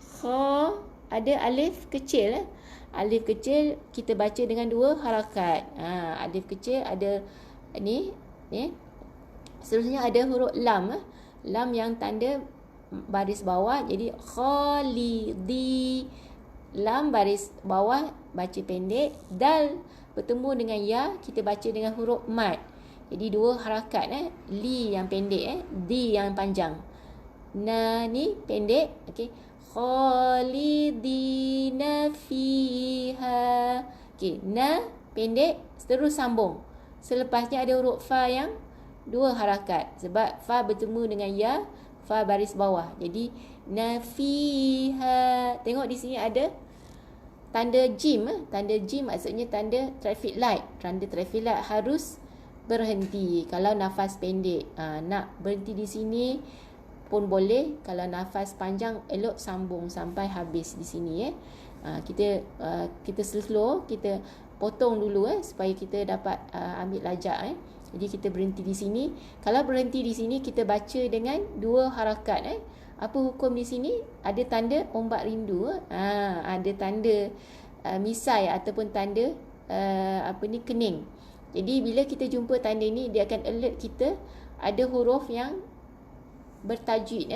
Kha ada alif kecil Alif kecil kita baca dengan 2 harakat. Alif kecil ada ni. Seterusnya ada huruf lam. Lam yang tanda baris bawah. Jadi khalidi. Lam baris bawah baca pendek. Dal bertemu dengan ya kita baca dengan huruf mad. Jadi 2 harakat li yang pendek di yang panjang. Na ni pendek. Okey. Khalidina fiha. Okey, na pendek terus sambung. Selepasnya ada huruf fa yang 2 harakat sebab fa bertemu dengan ya, fa baris bawah. Jadi nafiha. Tengok di sini ada tanda jim. Tanda jim maksudnya tanda traffic light. Tanda traffic light harus berhenti kalau nafas pendek. Nak berhenti di sini pun boleh. Kalau nafas panjang elok sambung sampai habis di sini kita slow, kita potong dulu supaya kita dapat ambil lajak Jadi kita berhenti di sini. Kalau berhenti di sini kita baca dengan 2 harakat Apa hukum di sini? Ada tanda ombak rindu. Ada tanda misai ataupun tanda kening. Jadi bila kita jumpa tanda ni dia akan alert kita ada huruf yang bertajwid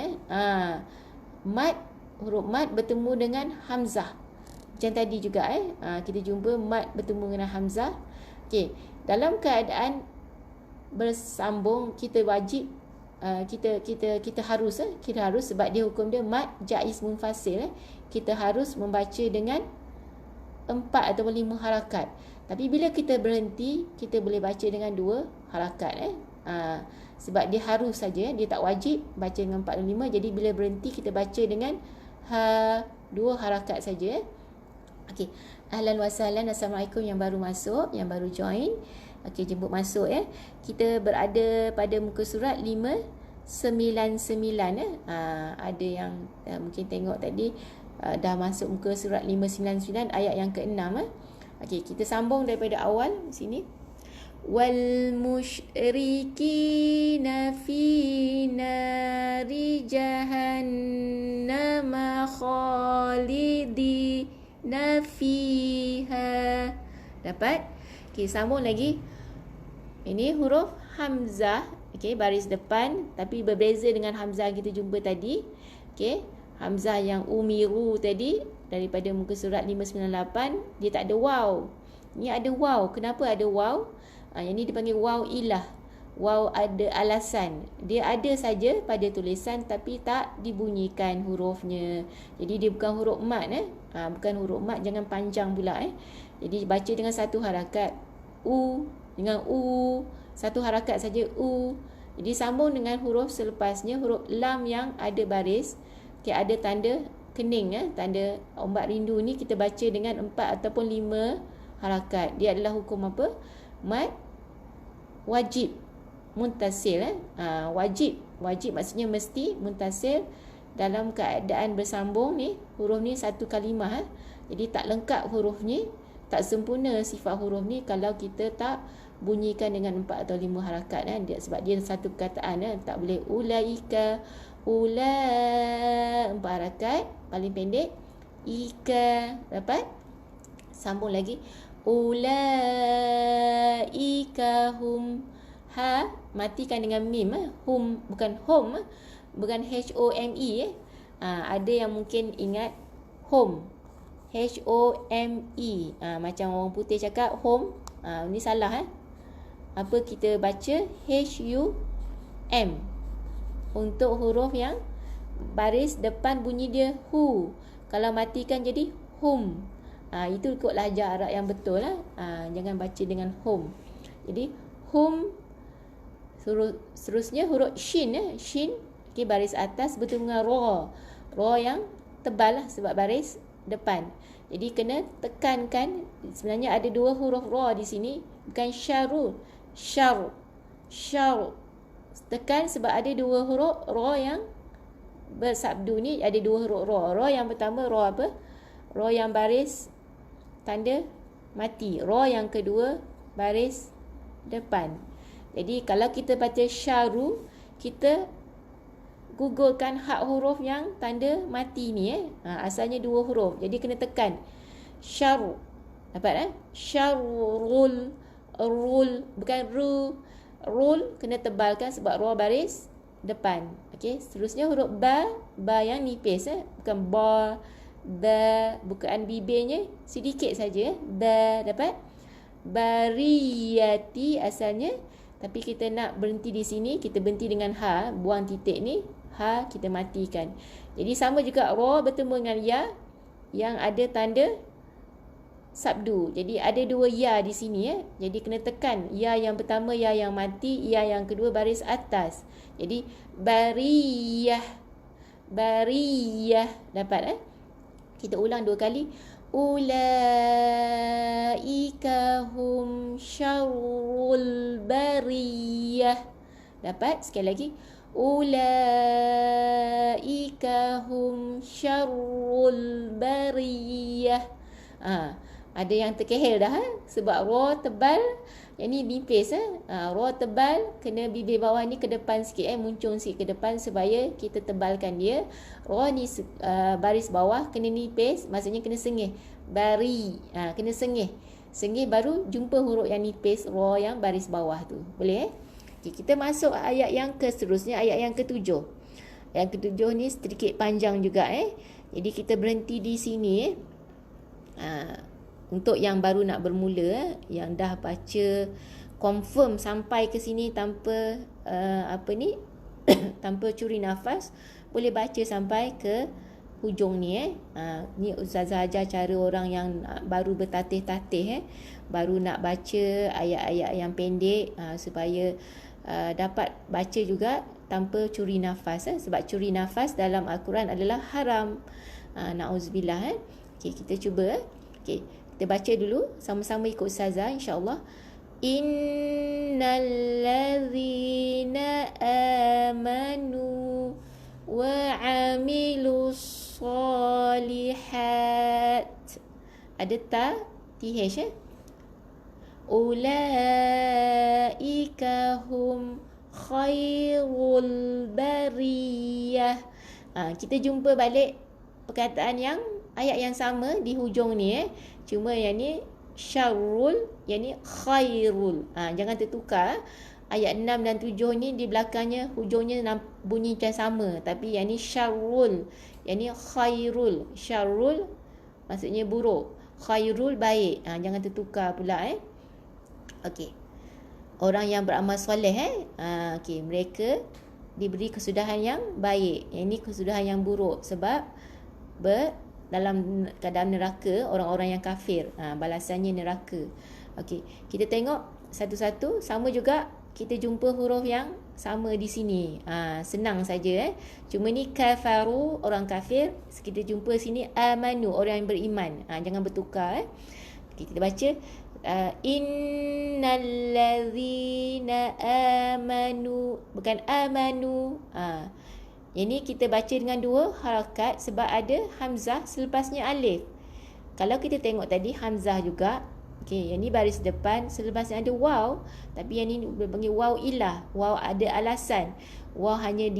mad, huruf mad bertemu dengan hamzah. Macam tadi juga kita jumpa mad bertemu dengan hamzah. Okey, dalam keadaan bersambung kita wajib kita harus sebab dia hukum dia mad jaiz munfasil. Kita harus membaca dengan 4 atau 5 harakat. Tapi bila kita berhenti, kita boleh baca dengan 2 harakat. Sebab dia harus saja, dia tak wajib baca dengan 4 dan 5. Jadi bila berhenti, kita baca dengan 2 harakat saja. Okey. Ahlan wa sahlan, assalamualaikum yang baru masuk, yang baru join. Okey, jemput masuk ya. Kita berada pada muka surat 599 ada yang mungkin tengok tadi dah masuk muka surat 599 ayat yang ke-6 Okey, kita sambung daripada awal sini. Wal musyrikina fi nari jahannam khalidina fiha. Dapat? Okey, sambung lagi. Ini huruf hamzah, okey, baris depan tapi berbeza dengan hamzah kita jumpa tadi. Okey, hamzah yang umiru tadi daripada muka surat 598 dia tak ada waw. Ni ada waw. Kenapa ada waw? Yang ni dipanggil waw ilah. Waw ada alasan. Dia ada saja pada tulisan tapi tak dibunyikan hurufnya. Jadi dia bukan huruf mat bukan huruf mat, jangan panjang pula Jadi baca dengan satu harakat u dengan u, satu harakat saja u. Jadi sambung dengan huruf selepasnya, huruf lam yang ada baris. Okay, ada tanda kening tanda ombak rindu ni kita baca dengan 4 ataupun 5 harakat. Dia adalah hukum apa? Mad wajib muntasil wajib maksudnya mesti muntasil dalam keadaan bersambung ni. Huruf ni satu kalimah jadi tak lengkap huruf ni, tak sempurna sifat huruf ni kalau kita tak bunyikan dengan 4 atau 5 harakat sebab dia satu perkataan tak boleh ulaika 4 harakat paling pendek, ika. Dapat? Sambung lagi, ulaika hum, matikan dengan mim hum, bukan home, bukan HOME ada yang mungkin ingat home, HOME macam orang putih cakap home, ni salah apa kita baca HUM untuk huruf yang baris depan bunyi dia hu. Kalau matikan jadi hum. Itu ikut lahjah Arab yang betul jangan baca dengan hum. Jadi hum. Seterusnya huruf shin shin. Okay, baris atas bertemu dengan ra. Ra yang tebal sebab baris depan. Jadi kena tekankan. Sebenarnya ada 2 huruf ra di sini, bukan syaru. Syar. Tekan sebab ada 2 huruf ra yang bersabdu ni, ada 2 huruf ra. Ra yang pertama ra apa? Ra yang baris tanda mati. Ra yang kedua baris depan. Jadi kalau kita baca syaru, kita gugurkan hak huruf yang tanda mati ni asalnya 2 huruf. Jadi kena tekan. Syaru. Dapat Syarul. Rul, bukan ru. Rul kena tebalkan sebab ra baris depan. Okey, seterusnya huruf ba yang nipis bukan ba, bukaan bibirnya sedikit saja ba. Dapat? Bariyati asalnya, tapi kita nak berhenti di sini, kita berhenti dengan ha, buang titik ni, ha kita matikan. Jadi sama juga ra bertemu dengan ya yang ada tanda sabdu. Jadi ada 2 ya di sini Jadi kena tekan ya yang pertama, ya yang mati, ya yang kedua baris atas. Jadi bariyah. Dapat Kita ulang 2 kali. Ulaika hum syarrul bariyah. Dapat? Sekali lagi. Ulaika hum syarrul bariyah. Ada yang terkehel dah sebab ra tebal, yang ni nipis ra tebal, kena bibir bawah ni ke depan sikit muncung sikit ke depan supaya kita tebalkan dia. Ra ni baris bawah kena nipis, maksudnya kena sengih. Kena sengih baru jumpa huruf yang nipis ra yang baris bawah tu. Boleh okay, kita masuk ayat yang seterusnya, ayat yang ke-7. Yang ke-7 ni sedikit panjang juga Jadi kita berhenti di sini untuk yang baru nak bermula, yang dah baca confirm sampai ke sini tanpa tanpa curi nafas, boleh baca sampai ke hujung ni. Ni Ustazah ajar cara orang yang baru bertatih-tatih, baru nak baca ayat-ayat yang pendek, supaya dapat baca juga tanpa curi nafas. Sebab curi nafas dalam Al-Quran adalah haram. Na'udzubillah. Okay, kita cuba. Okay, kita baca dulu sama-sama ikut Ustazah, insya-Allah. Innal ladzina amanu wa amilus solihat. Ada ta, th, ulaika hum khairul bariyah. Kita jumpa balik perkataan yang ayat yang sama di hujung ni. Cuma yang ni syarrul, yang ni khairul. Jangan tertukar. Ayat 6 dan 7 ni di belakangnya hujungnya bunyi macam sama, tapi yang ni syarrul, yang ni khairul. Syarrul maksudnya buruk, khairul baik. Jangan tertukar pula. Okey. Orang yang beramal soleh, okey, mereka diberi kesudahan yang baik. Yang ni kesudahan yang buruk sebab dalam keadaan neraka, orang-orang yang kafir, balasannya neraka. Okey, kita tengok satu-satu. Sama juga kita jumpa huruf yang sama di sini. Senang saja. Cuma ni kafaru, orang kafir. Kita jumpa sini amanu, orang yang beriman. Jangan bertukar. Okay, kita baca innal ladzina amanu, bukan amanu. Yang ni kita baca dengan dua harakat sebab ada hamzah selepasnya alif. Kalau kita tengok tadi hamzah juga. Okey, yang ni baris depan, selepasnya ada waw, tapi yang ni dipanggil waw ilah. Waw ada alasan. Waw hanya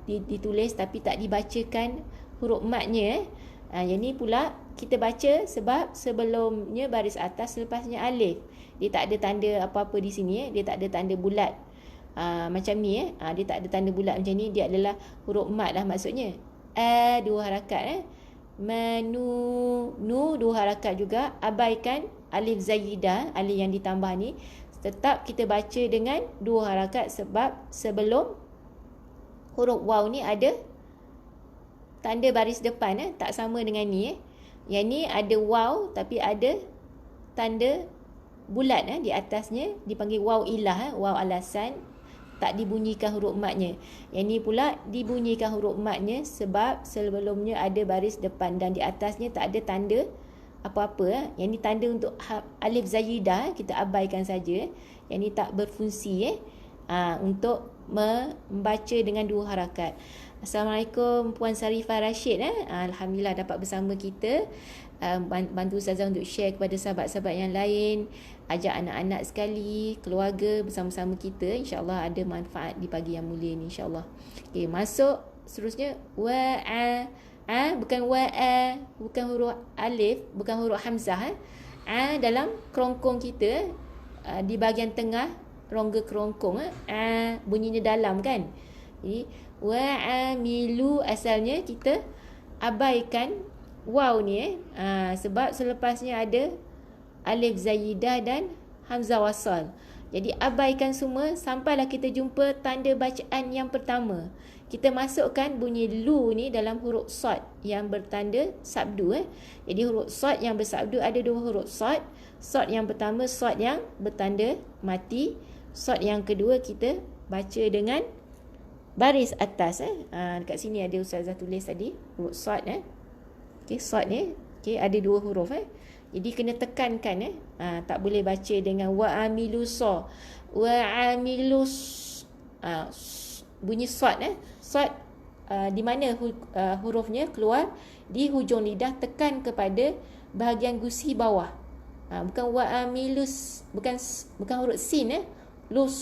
ditulis tapi tak dibacakan huruf matnya. Yang ni pula kita baca sebab sebelumnya baris atas, selepasnya alif. Dia tak ada tanda apa-apa di sini. Dia tak ada tanda bulat. Macam ni. Dia tak ada tanda bulat macam ni. Dia adalah huruf mat lah maksudnya. Dua harakat. Manu, nu dua harakat juga. Abaikan alif zaidah, alif yang ditambah ni. Tetap kita baca dengan dua harakat sebab sebelum huruf waw ni ada tanda baris depan. Tak sama dengan ni. Yang ni ada waw tapi ada tanda bulat di atasnya, dipanggil waw ilah, waw alasan. Tak dibunyikan huruf matnya. Yang ni pula dibunyikan huruf matnya sebab sebelumnya ada baris depan dan di atasnya tak ada tanda apa-apa. Yang ni tanda untuk alif zaidah, kita abaikan saja. Yang ni tak berfungsi untuk membaca dengan dua harakat. Assalamualaikum Puan Sarifah Rashid. Alhamdulillah dapat bersama kita. Bantu Ustazah untuk share kepada sahabat-sahabat yang lain. Ajak anak-anak sekali, keluarga bersama-sama kita. InsyaAllah ada manfaat di pagi yang mulia ni, insyaAllah. Okay, masuk seterusnya. Wa'a. Bukan wa'a. Bukan huruf alif. Bukan huruf hamzah. Dalam kerongkong kita. Di bahagian tengah rongga kerongkong. Bunyinya dalam kan. Jadi wa'amilu asalnya kita abaikan waw ni. Sebab selepasnya ada alif zaidah dan hamzah wasal. Jadi abaikan semua sampailah kita jumpa tanda bacaan yang pertama. Kita masukkan bunyi lu ni dalam huruf sad yang bertanda sabdu. Jadi huruf sad yang bersabdu ada dua huruf sad. Sad yang pertama sad yang bertanda mati. Sad yang kedua kita baca dengan baris atas. Dekat sini ada Ustazah tulis tadi huruf sad. Okay, sad ni ada dua huruf. Jadi kena tekankan. Tak boleh baca dengan wa'amilusa. Wa'amilus. Bunyi sad. Sad di mana hurufnya keluar di hujung lidah, tekan kepada bahagian gusi bawah. Bukan wa'amilus, bukan huruf sin. Lus.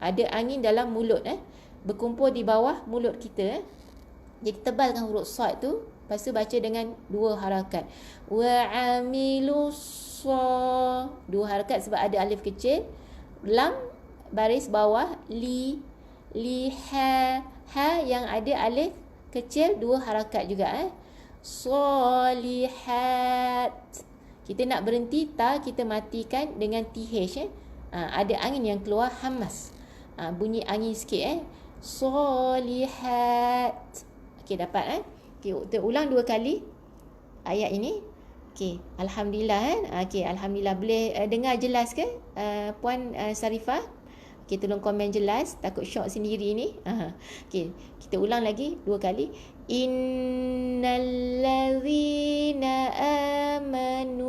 Ada angin dalam mulut. Berkumpul di bawah mulut kita. Jadi tebalkan huruf sad tu. Lepas tu baca dengan dua harakat. Wa'amilusa. Dua harakat sebab ada alif kecil. Lam baris bawah. Ha yang ada alif kecil. Dua harakat juga. Solihat. Kita nak berhenti ta, kita matikan dengan th. Ada angin yang keluar hamas. Bunyi angin sikit Solihat. Okey, dapat Okey, kita ulang 2 kali ayat ini. Okey, alhamdulillah Okey, alhamdulillah. Boleh dengar jelas ke Puan Sarifah? Okey, tolong komen jelas, takut syok sendiri ni. Okey, kita ulang lagi 2 kali. Innallazina amanu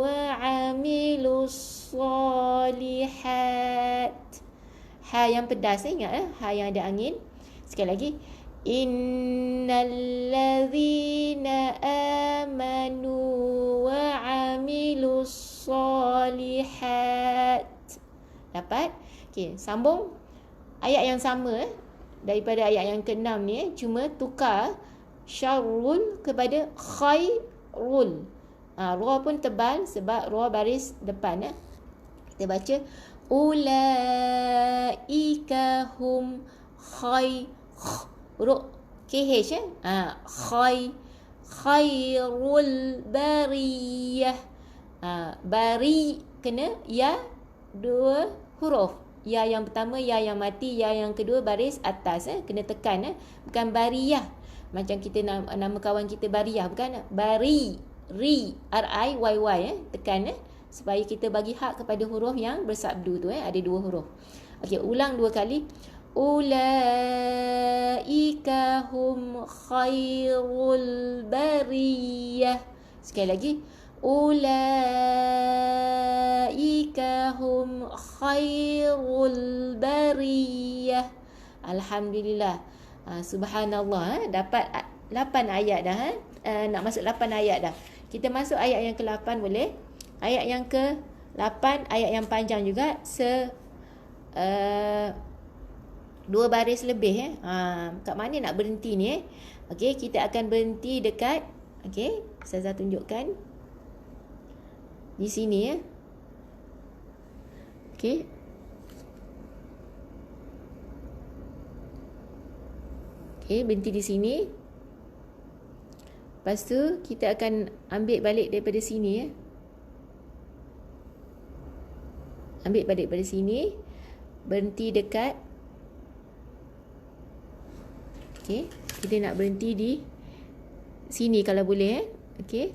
wa amilus solihat. Ha yang pedas, ingat ha yang ada angin. Sekali lagi. Innallazina amanu wa amilus solihat. Dapat? Okey, sambung ayat yang sama daripada ayat yang ke-6 ni, cuma tukar syarrul kepada khairul. Ra pun tebal sebab ra baris depan. Kita baca ulaika hum huruf KH khairul bariyah. Bari kena ya 2 huruf. Ya yang pertama, ya yang mati, ya yang kedua baris atas kena tekan bukan bariyah. Macam kita nama kawan kita Bariyah, bukan bari, ri, R-I-Y-Y tekan supaya kita bagi hak kepada huruf yang bersabdu tu ada 2 huruf. Okey, ulang 2 kali. Ulaika hum khairul bariyah. Sekali lagi. Ulaika hum khairul bariyah. Alhamdulillah. Subhanallah. Dapat 8 ayat dah. Nak masuk 8 ayat dah. Kita masuk ayat yang ke-8 boleh. Ayat yang ke-8 ayat yang panjang juga. 2 baris lebih kat mana nak berhenti ni Okey, kita akan berhenti dekat Ustazah tunjukkan di sini Okey. Okey, berhenti di sini. Lepas tu kita akan ambil balik daripada sini Ambil balik daripada sini. Berhenti dekat kita nak berhenti di sini kalau boleh Okey.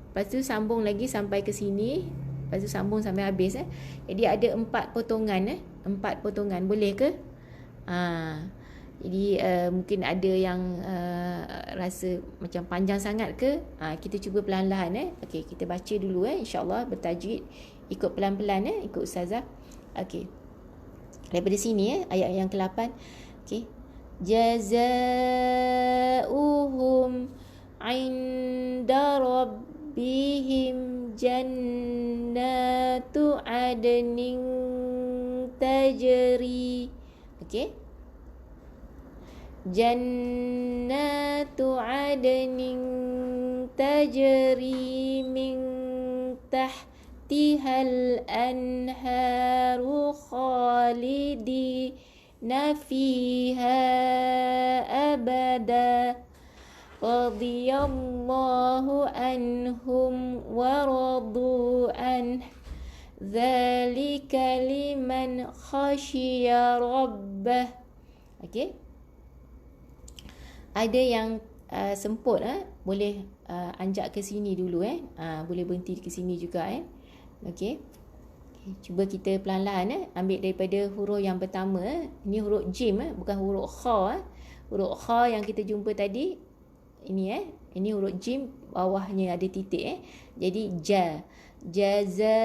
Lepas tu sambung lagi sampai ke sini. Lepas tu sambung sampai habis Jadi ada 4 potongan 4 potongan. Boleh ke? Jadi mungkin ada yang rasa macam panjang sangat ke? Kita cuba perlahan-lahan Okey, kita baca dulu insya-Allah bertajwid. Ikut pelan-pelan ikut ustazah. Okey. Daripada sini ayat yang ke-8. Okey. Jazaohum 'inda rabbihim jannatu adnin tajri. Okey. Jannatu adnin tajri min tahtihal anharu khalidina fiha abada. Radiyallahu anhum wa radu an. Dzalika liman khasyiya rabbah. Okey. Ada yang semput boleh anjak ke sini dulu boleh berhenti ke sini juga Okey. Cuba kita perlahan-lahan ambil daripada huruf yang pertama ini huruf jim bukan huruf kha huruf kha yang kita jumpa tadi ini ini huruf jim bawahnya ada titik jadi jaza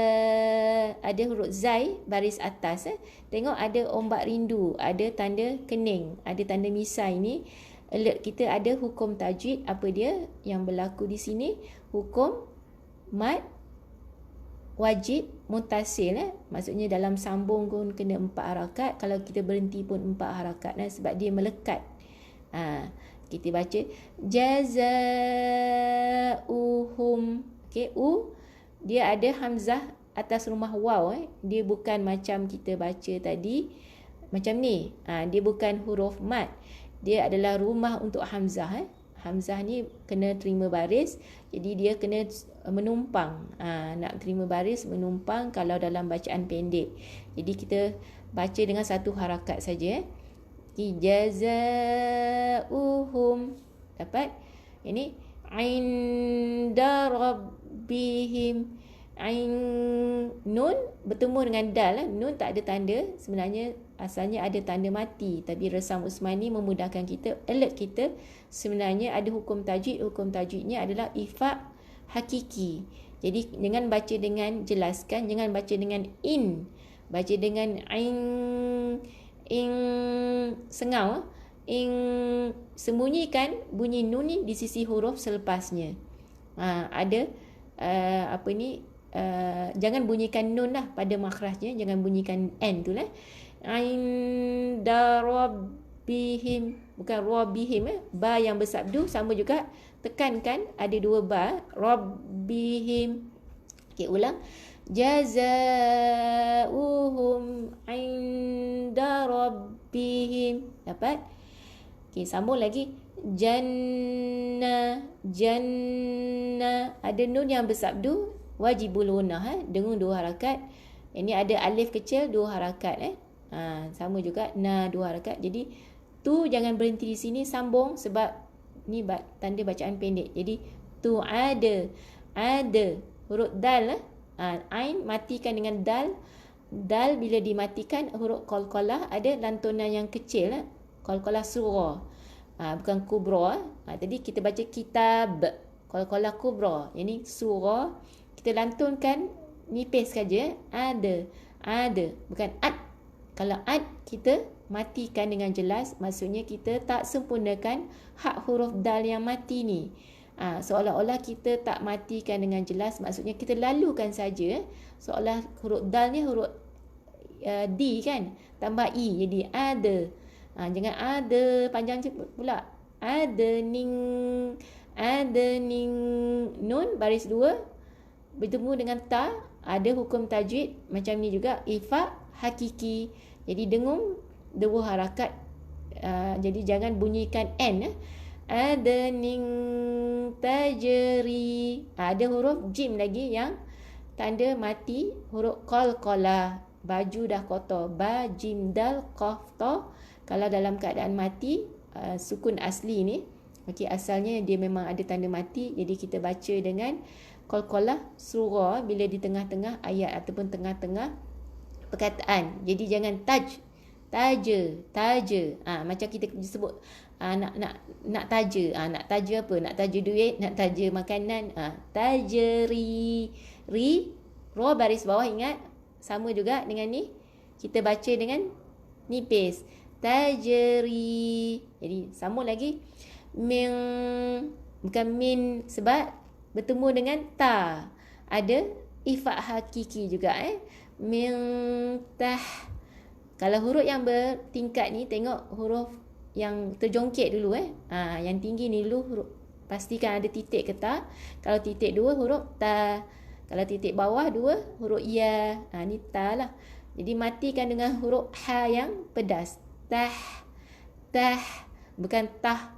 ada huruf zai baris atas tengok ada ombak rindu, ada tanda kening, ada tanda misai. Ini alert kita ada hukum tajwid. Apa dia yang berlaku di sini? Hukum mad wajib mutasil maksudnya dalam sambung pun kena 4 harakat, kalau kita berhenti pun 4 harakat sebab dia melekat. Kita baca jazaohum. Okey, dia ada hamzah atas rumah waw dia bukan macam kita baca tadi macam ni. Dia bukan huruf mad, dia adalah rumah untuk hamzah Hamzah ni kena terima baris. Jadi dia kena menumpang. Nak terima baris menumpang kalau dalam bacaan pendek. Jadi kita baca dengan satu harakat saja. Jazauhum. Dapat? Ini inda rabbihim. Nun bertemu dengan dal. Nun tak ada tanda. Sebenarnya asalnya ada tanda mati. Tapi Resam Usmani memudahkan kita, alert kita. Sebenarnya ada hukum tajwid. Hukum tajwidnya adalah ifa' hakiki. Jadi dengan baca dengan jelaskan. Jangan baca dengan in. Baca dengan in sengau. Sembunyikan bunyi nun ni di sisi huruf selepasnya. Ada jangan bunyikan nun lah pada makhrajnya, jangan bunyikan n tu lah. Inda rabbihim, bukan rabbihim ba yang bersabdu sama juga, tekankan ada dua ba, rabbihim. Okey, ulang. Jazauhum inda rabbihim. Dapat? Okey, sambung lagi. Jannah. Ada nun yang bersabdu wajibul hunah dengan dua harakat. Ini ada alif kecil dua harakat sama juga na dua harakat. Jadi tu jangan berhenti di sini, sambung sebab ni tanda bacaan pendek. Jadi tu ada huruf dal ain matikan dengan dal. Dal bila dimatikan huruf qalqalah ada lantunan yang kecil qalqalah surah. Bukan kubra. Tadi kita baca kitab, qalqalah kubra. Ini surah. Kita lantunkan nipis saja. Ada. Bukan ad. Kalau ad kita matikan dengan jelas. Maksudnya kita tak sempurnakan hak huruf dal yang mati ni. Seolah-olah kita tak matikan dengan jelas. Maksudnya kita lalukan saja. Seolah huruf dal ni huruf D kan. Tambah I. Jadi ada. Jangan ada panjang pula. Ada ning nun baris dua bertemu dengan ta, ada hukum tajwid macam ni juga, ifa hakiki. Jadi dengung dua harakat. Jadi jangan bunyikan n. Ada ning tajri. Ada huruf jim lagi yang tanda mati, huruf qalqalah. Baju dah kotor. Ba jim dal qaf ta. Kalau dalam keadaan mati, sukun asli ni, asalnya dia memang ada tanda mati. Jadi kita baca dengan qalqalah surah bila di tengah-tengah ayat ataupun tengah-tengah perkataan. Jadi jangan taja. Macam kita sebut nak taja. Nak taja apa? Nak taja duit, nak taja makanan. Tajri. Ra baris bawah, ingat. Sama juga dengan ni. Kita baca dengan nipis. Tajri. Jadi sambung lagi. Bukan min sebab bertemu dengan ta. Ada ifa' hakiki juga. Tah. Kalau huruf yang bertingkat ni, tengok huruf yang terjongkit dulu. Yang tinggi ni dulu huruf. Pastikan ada titik ke tak. Kalau titik dua huruf ta. Kalau titik bawah dua huruf ya. Ni ta lah. Jadi matikan dengan huruf ha yang pedas. Tah. Bukan tah.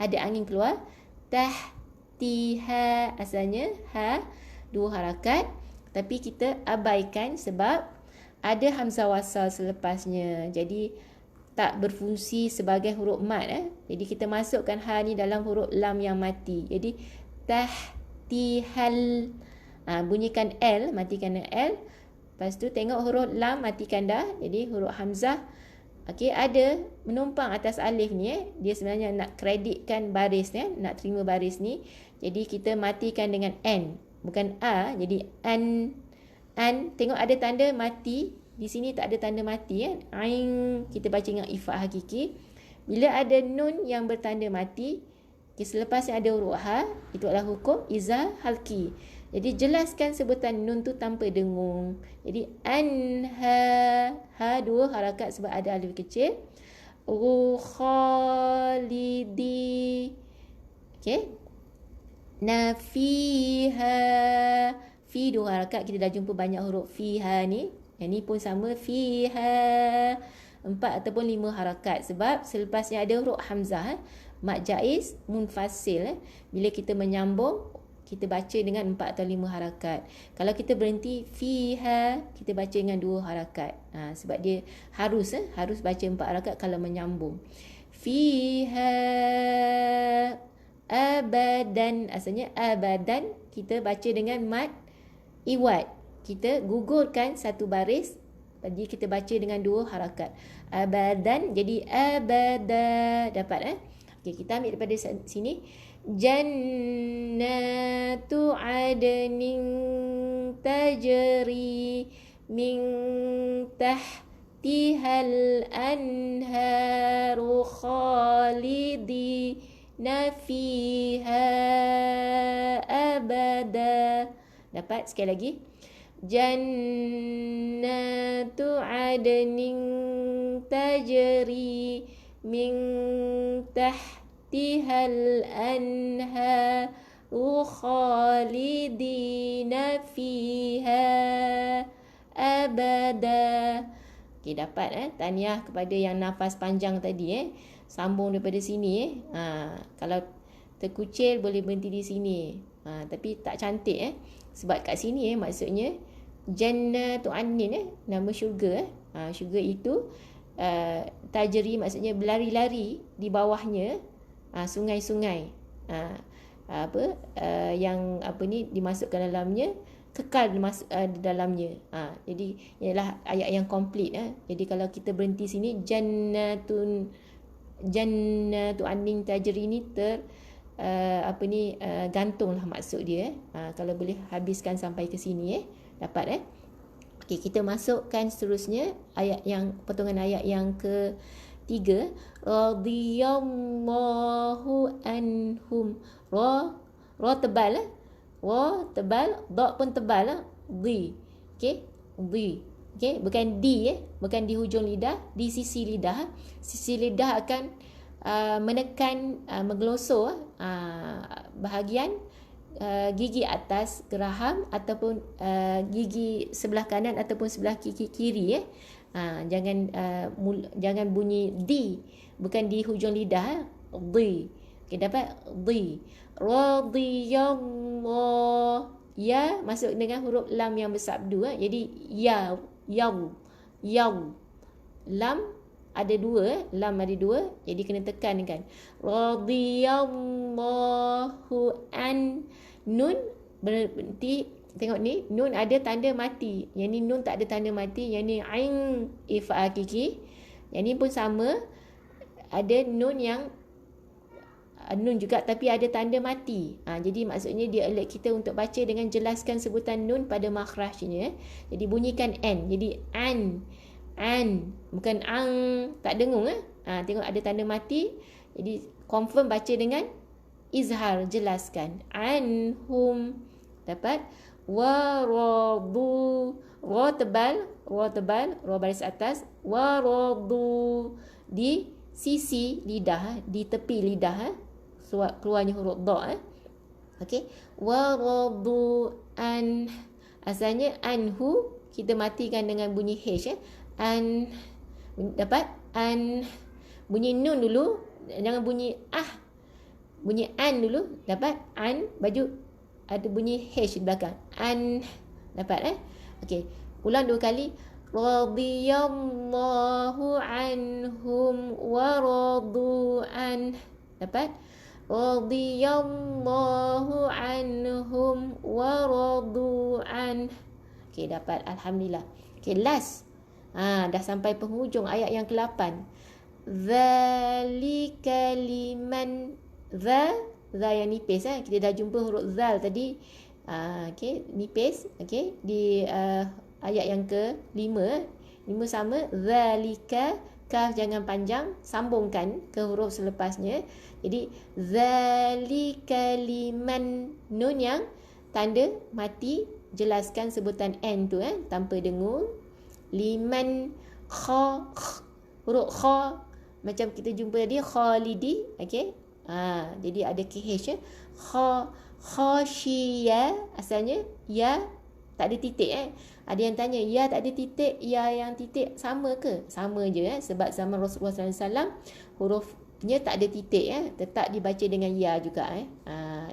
Ada angin keluar. Tiha. Asalnya ha dua harakat. Tapi kita abaikan sebab ada hamzah wasal selepasnya. Jadi tak berfungsi sebagai huruf mat. Jadi kita masukkan ha ni dalam huruf lam yang mati. Jadi tihal. Bunyikan L, matikan L. Lepas tu tengok huruf lam, matikan dah. Jadi huruf hamzah. Okey, ada menumpang atas alif ni. Dia sebenarnya nak kreditkan baris ni, nak terima baris ni. Jadi kita matikan dengan n, bukan a. Jadi an. Tengok ada tanda mati. Di sini tak ada tanda mati Ain kita baca dengan ifa' hakiki. Bila ada nun yang bertanda mati, selepasnya ada huruf ha, itu adalah hukum izah halki. Jadi jelaskan sebutan nun tu tanpa dengung. Jadi anha, ha dua harakat sebab ada alif kecil. Khalidi. Okey. Nafiha. Fi dua harakat, kita dah jumpa banyak huruf fiha ni. Yang ni pun sama, fiha. 4 ataupun 5 harakat sebab selepasnya ada huruf hamzah. Mad jaiz munfasil. Bila kita menyambung, kita baca dengan 4 atau 5 harakat. Kalau kita berhenti fiha, kita baca dengan 2 harakat. Sebab dia harus baca 4 harakat kalau menyambung. Fiha abadan, asalnya abadan, kita baca dengan mad iwad. Kita gugurkan satu baris, jadi kita baca dengan 2 harakat. Abadan jadi abada. Dapat Okey, kita ambil daripada sini. Jannatu adnin tajri min tahtihal anharu khalidina fiha abada. Dapat? Sekali lagi. Jannatu adnin tajri min tahtihal anharu khalidina fiha abada. Okey, dapat tahniah kepada yang nafas panjang tadi sambung daripada sini kalau terkucil boleh berhenti di sini. Tapi tak cantik sebab kat sini maksudnya jannatu adnin nama syurga. Syurga itu tajri maksudnya berlari-lari di bawahnya sungai-sungai yang dimasukkan dalamnya, kekal di dalamnya. Jadi ialah ayat yang komplit. Jadi kalau kita berhenti sini jannatu adnin tajri ni gantunglah maksud dia. Kalau boleh habiskan sampai ke sini dapat. Okey, kita masukkan seterusnya potongan ayat yang ke-3. Radiyallahu anhum. Ra tebal Ra tebal, dha pun tebal di. Okey, di. Okey, bukan di bukan di hujung lidah, di sisi lidah. Sisi lidah akan menekan mengelosor bahagian gigi atas geraham ataupun gigi sebelah kanan ataupun sebelah kiri. Jangan bunyi di, bukan di hujung lidah. Di. Okey, dapat? Di. Radiyallah. Ya masuk dengan huruf lam yang bersabdu. Jadi ya, yaw. Lam ada 2, lam ada 2, jadi kena tekan kan. Radiyallahu an. Nun berhenti. Tengok ni, nun ada tanda mati. Yang ni nun tak ada tanda mati. Yang ni ain ifa hakiki. Yang ni pun sama. Ada nun yang nun juga tapi ada tanda mati. Jadi maksudnya dia alert kita untuk baca dengan jelaskan sebutan nun pada makhrajnya. Jadi bunyikan n. Jadi an, bukan ang, tak dengung. Tengok ada tanda mati. Jadi confirm baca dengan izhar, jelaskan. Anhum. Dapat? Waradu. Ra tebal, ra baris atas. Waradu. Di sisi lidah, di tepi lidah. Keluarnya huruf dha. Okey. Waradu an. Asalnya anhu kita matikan dengan bunyi h. An. Dapat? An. Bunyi nun dulu, jangan bunyi bunyi an dulu. Dapat? An. Baju ada bunyi h di belakang. An. Dapat? Okey, ulang 2 kali. Radiyallahu anhum wa radu an. Dapat? Radiyallahu anhum wa radu an. Okey, dapat. Alhamdulillah. Okey, last. Dah sampai penghujung ayat yang ke-8. Zalika liman. Za yang nipis. Kita dah jumpa huruf zal tadi. Okey, nipis. Okey, di ayat yang ke-5. 5 sama. Zalika, kaf jangan panjang, sambungkan ke huruf selepasnya. Jadi zalika liman, nun yang tanda mati, jelaskan sebutan n tu tanpa dengung. Liman kha, huruf kha macam kita jumpa tadi khalidi. Okey, jadi ada KH. Khashiya, asalnya ya tak ada titik. Ada yang tanya, ya tak ada titik, ya yang titik sama ke? Sama je sebab zaman Rasulullah SAW huruf nya tak ada titik tetap dibaca dengan ya juga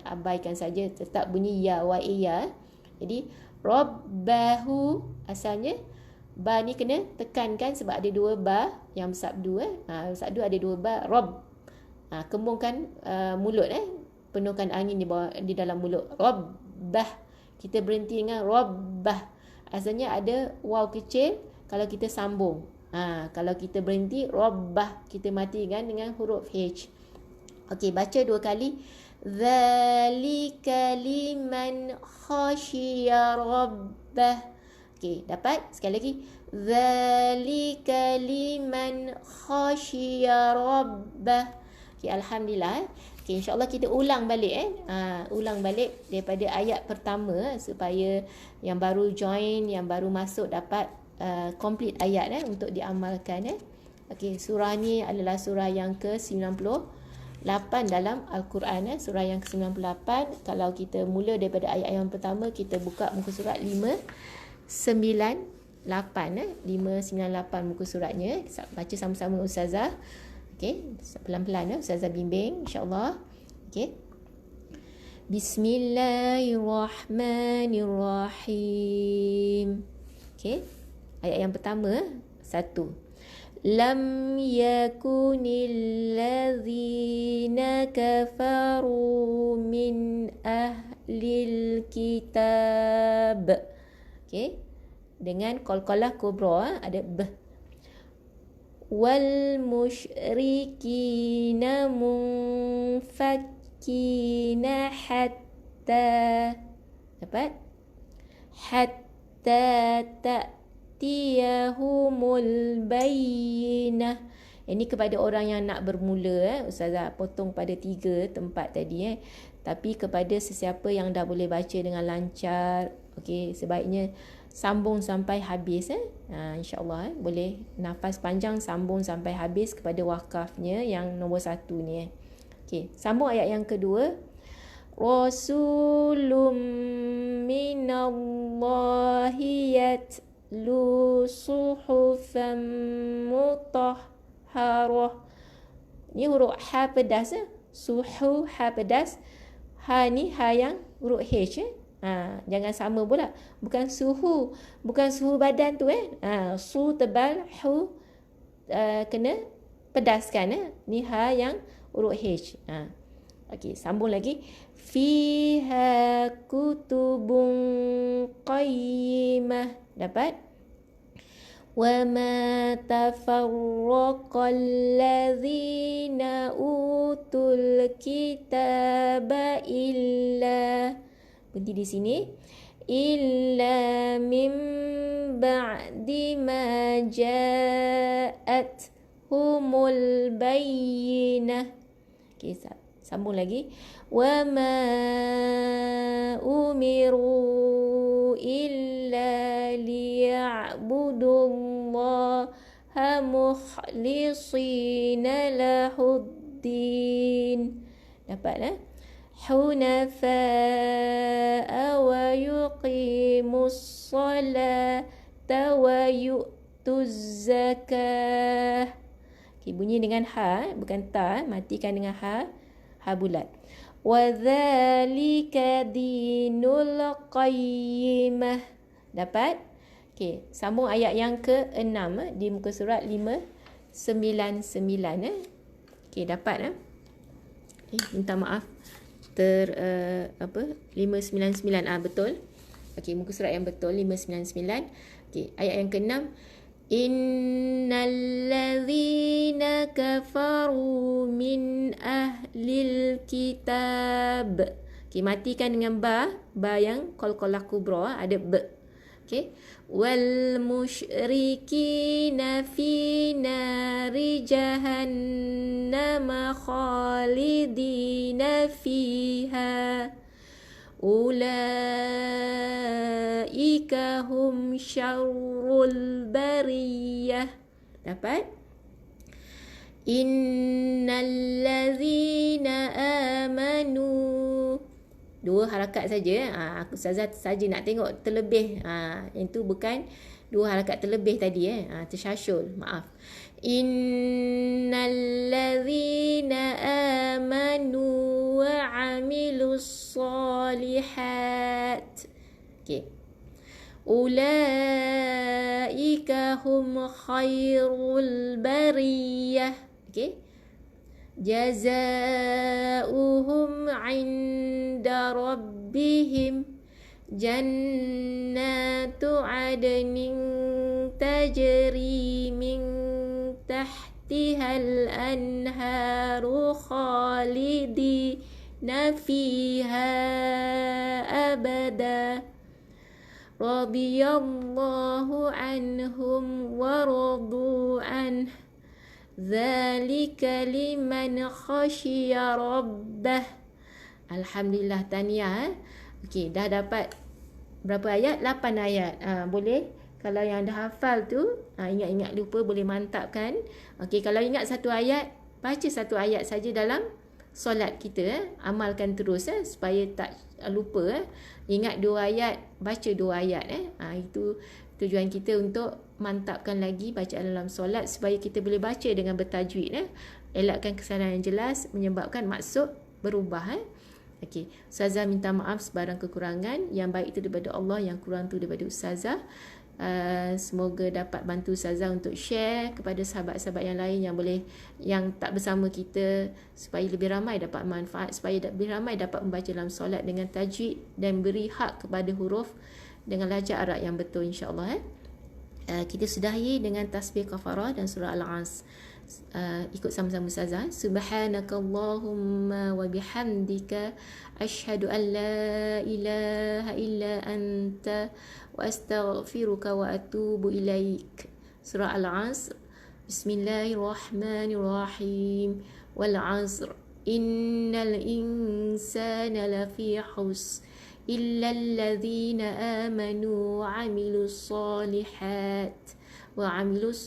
abaikan saja tetap bunyi ya wa ya. Jadi rabbahu asalnya ba ni kena tekankan sebab ada dua ba yang bersabdu bersabdu ada dua ba rabb. Kembungkan mulut penuhkan angin di dalam mulut. Rabbah. Kita berhenti dengan rabbah. Asalnya ada waw kecil kalau kita sambung. Kalau kita berhenti rabbah, kita matikan dengan huruf H. Okey, baca dua kali. Dzalika liman khashiya rabbah. Okey, dapat? Sekali lagi. Dzalika liman khashiya rabbah. Okey, alhamdulillah. Okey, insya-Allah kita ulang balik ulang balik daripada ayat pertama supaya yang baru join, yang baru masuk dapat complete ayat untuk diamalkan. Okey, surah ni adalah surah yang ke-98 dalam Al-Quran surah yang ke-98. Kalau kita mula daripada ayat yang pertama, kita buka muka surat 598 598 muka suratnya. Baca sama-sama ustazah. Okey, pelan-pelan ustazah bimbing insya-Allah. Okey. Bismillahirrahmanirrahim. Okey. Ayat yang pertama, 1. Lam yakunil ladzina kafaru min ahlil kitab. Okey. Dengan qalqalah kubra ada b. Wal musyrikina munfakkina hatta. Dapat? Hatta ta'tiyahumul bayyinah. Ini kepada orang yang nak bermula. Ustazah potong pada 3 tempat tadi. Tapi kepada sesiapa yang dah boleh baca dengan lancar, okey, sebaiknya sambung sampai habis. InsyaAllah boleh nafas panjang sambung sampai habis kepada wakafnya yang nombor 1 ni. Okey, sambung ayat yang kedua. Rasulun minallahi yatlu suhufan mutahharah. Ni huruf ha pedas. Suhu ha pedas. Ha ni ha yang huruf H. Jangan sama pula. Bukan suhu badan tu su tebal, hu kena pedaskan. Ni ha yang huruf H. Okey, sambung lagi. Fiha kutubun qayyimah. Dapat? Wa ma tafarraqal ladzina utul kitaba illa. Berhenti di sini. Illa min ba'di ma ja'at humul bayyinah. Okey, sambung lagi. Wa ma umiru illa liya'budullaha mukhlishina lahuddin. Dapat hunafa'a wa yuqimus salata wa yu'tuz zakah. Okay, bunyi dengan ha, bukan ta. Matikan dengan ha. Ha bulat. Wa dzalika dinul qayyimah. Dapat? Okey, sambung ayat yang ke-6 di muka surat 599. Okey, dapat Okey, minta maaf 599 betul. Okey, muka surat yang betul 599. Okey, ayat yang ke-6. Innal ladzina kafaru min ahlil kitab. Okey, matikan dengan ba yang qalqalah kubra ada b. Okey. Wal musyrikina fi nari jahannam khalidina fiha. Ulaika hum syarrul bariyah. Dapat? Innal ladzina amanu. 2 harakat saja. Aku saja nak tengok terlebih. Itu bukan 2 harakat terlebih tadi tersyasul, maaf. Innallazina amanu wa amilus solihat. Okey. Ulaika hum khairul bariyah. Okey. Jazaohum 'inda rabbihim jannatu 'adnin tajri min tahtihal anharu khalidina fiha abada. Radiyallahu anhum wa radu anhu. Dzalika liman khasyiya rabbah. Alhamdulillah, tahniah. Okey, dah dapat berapa ayat? 8 ayat. Boleh kalau yang dah hafal tu, ingat-ingat lupa boleh mantapkan. Okey, kalau ingat satu ayat, baca satu ayat saja dalam solat kita. Amalkan terus supaya tak lupa. Ingat 2 ayat, baca 2 ayat. Itu tujuan kita untuk mantapkan lagi bacaan dalam solat supaya kita boleh baca dengan bertajwid. Elakkan kesalahan yang jelas menyebabkan maksud berubah. Okey, Ustazah minta maaf sebarang kekurangan. Yang baik itu daripada Allah, yang kurang itu daripada Ustazah. Semoga dapat bantu Ustazah untuk share kepada sahabat-sahabat yang lain yang tak bersama kita, supaya lebih ramai dapat manfaat, supaya lebih ramai dapat membaca dalam solat dengan tajwid dan beri hak kepada huruf dengan lahjah Arab yang betul, insya-Allah. Kita sudahi dengan tasbih kafarah dan surah Al-As. Ikut sama-sama Ustazah. Subhanakallahumma wa bihamdika asyhadu an la ilaha illa anta wa astaghfiruka wa atubu ilaik. Surah Al-Asr. Bismillahirrahmanirrahim. Wal 'asr. Innal insana lafi khusr illa alladhina amanu wa 'amilus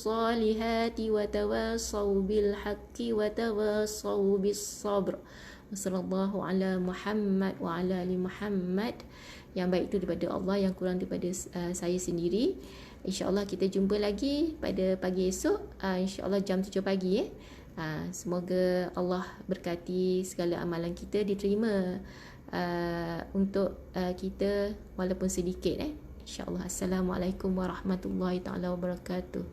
solihati wa tawasaw bil haqqi wa tawasaw bis sabr. Wassallallahu ala Muhammad wa ala ali Muhammad. Yang baik itu daripada Allah, yang kurang daripada saya sendiri. InsyaAllah kita jumpa lagi pada pagi esok, InsyaAllah jam 7 pagi. Semoga Allah berkati segala amalan kita, diterima untuk kita walaupun sedikit. InsyaAllah. Assalamualaikum warahmatullahi taala wabarakatuh.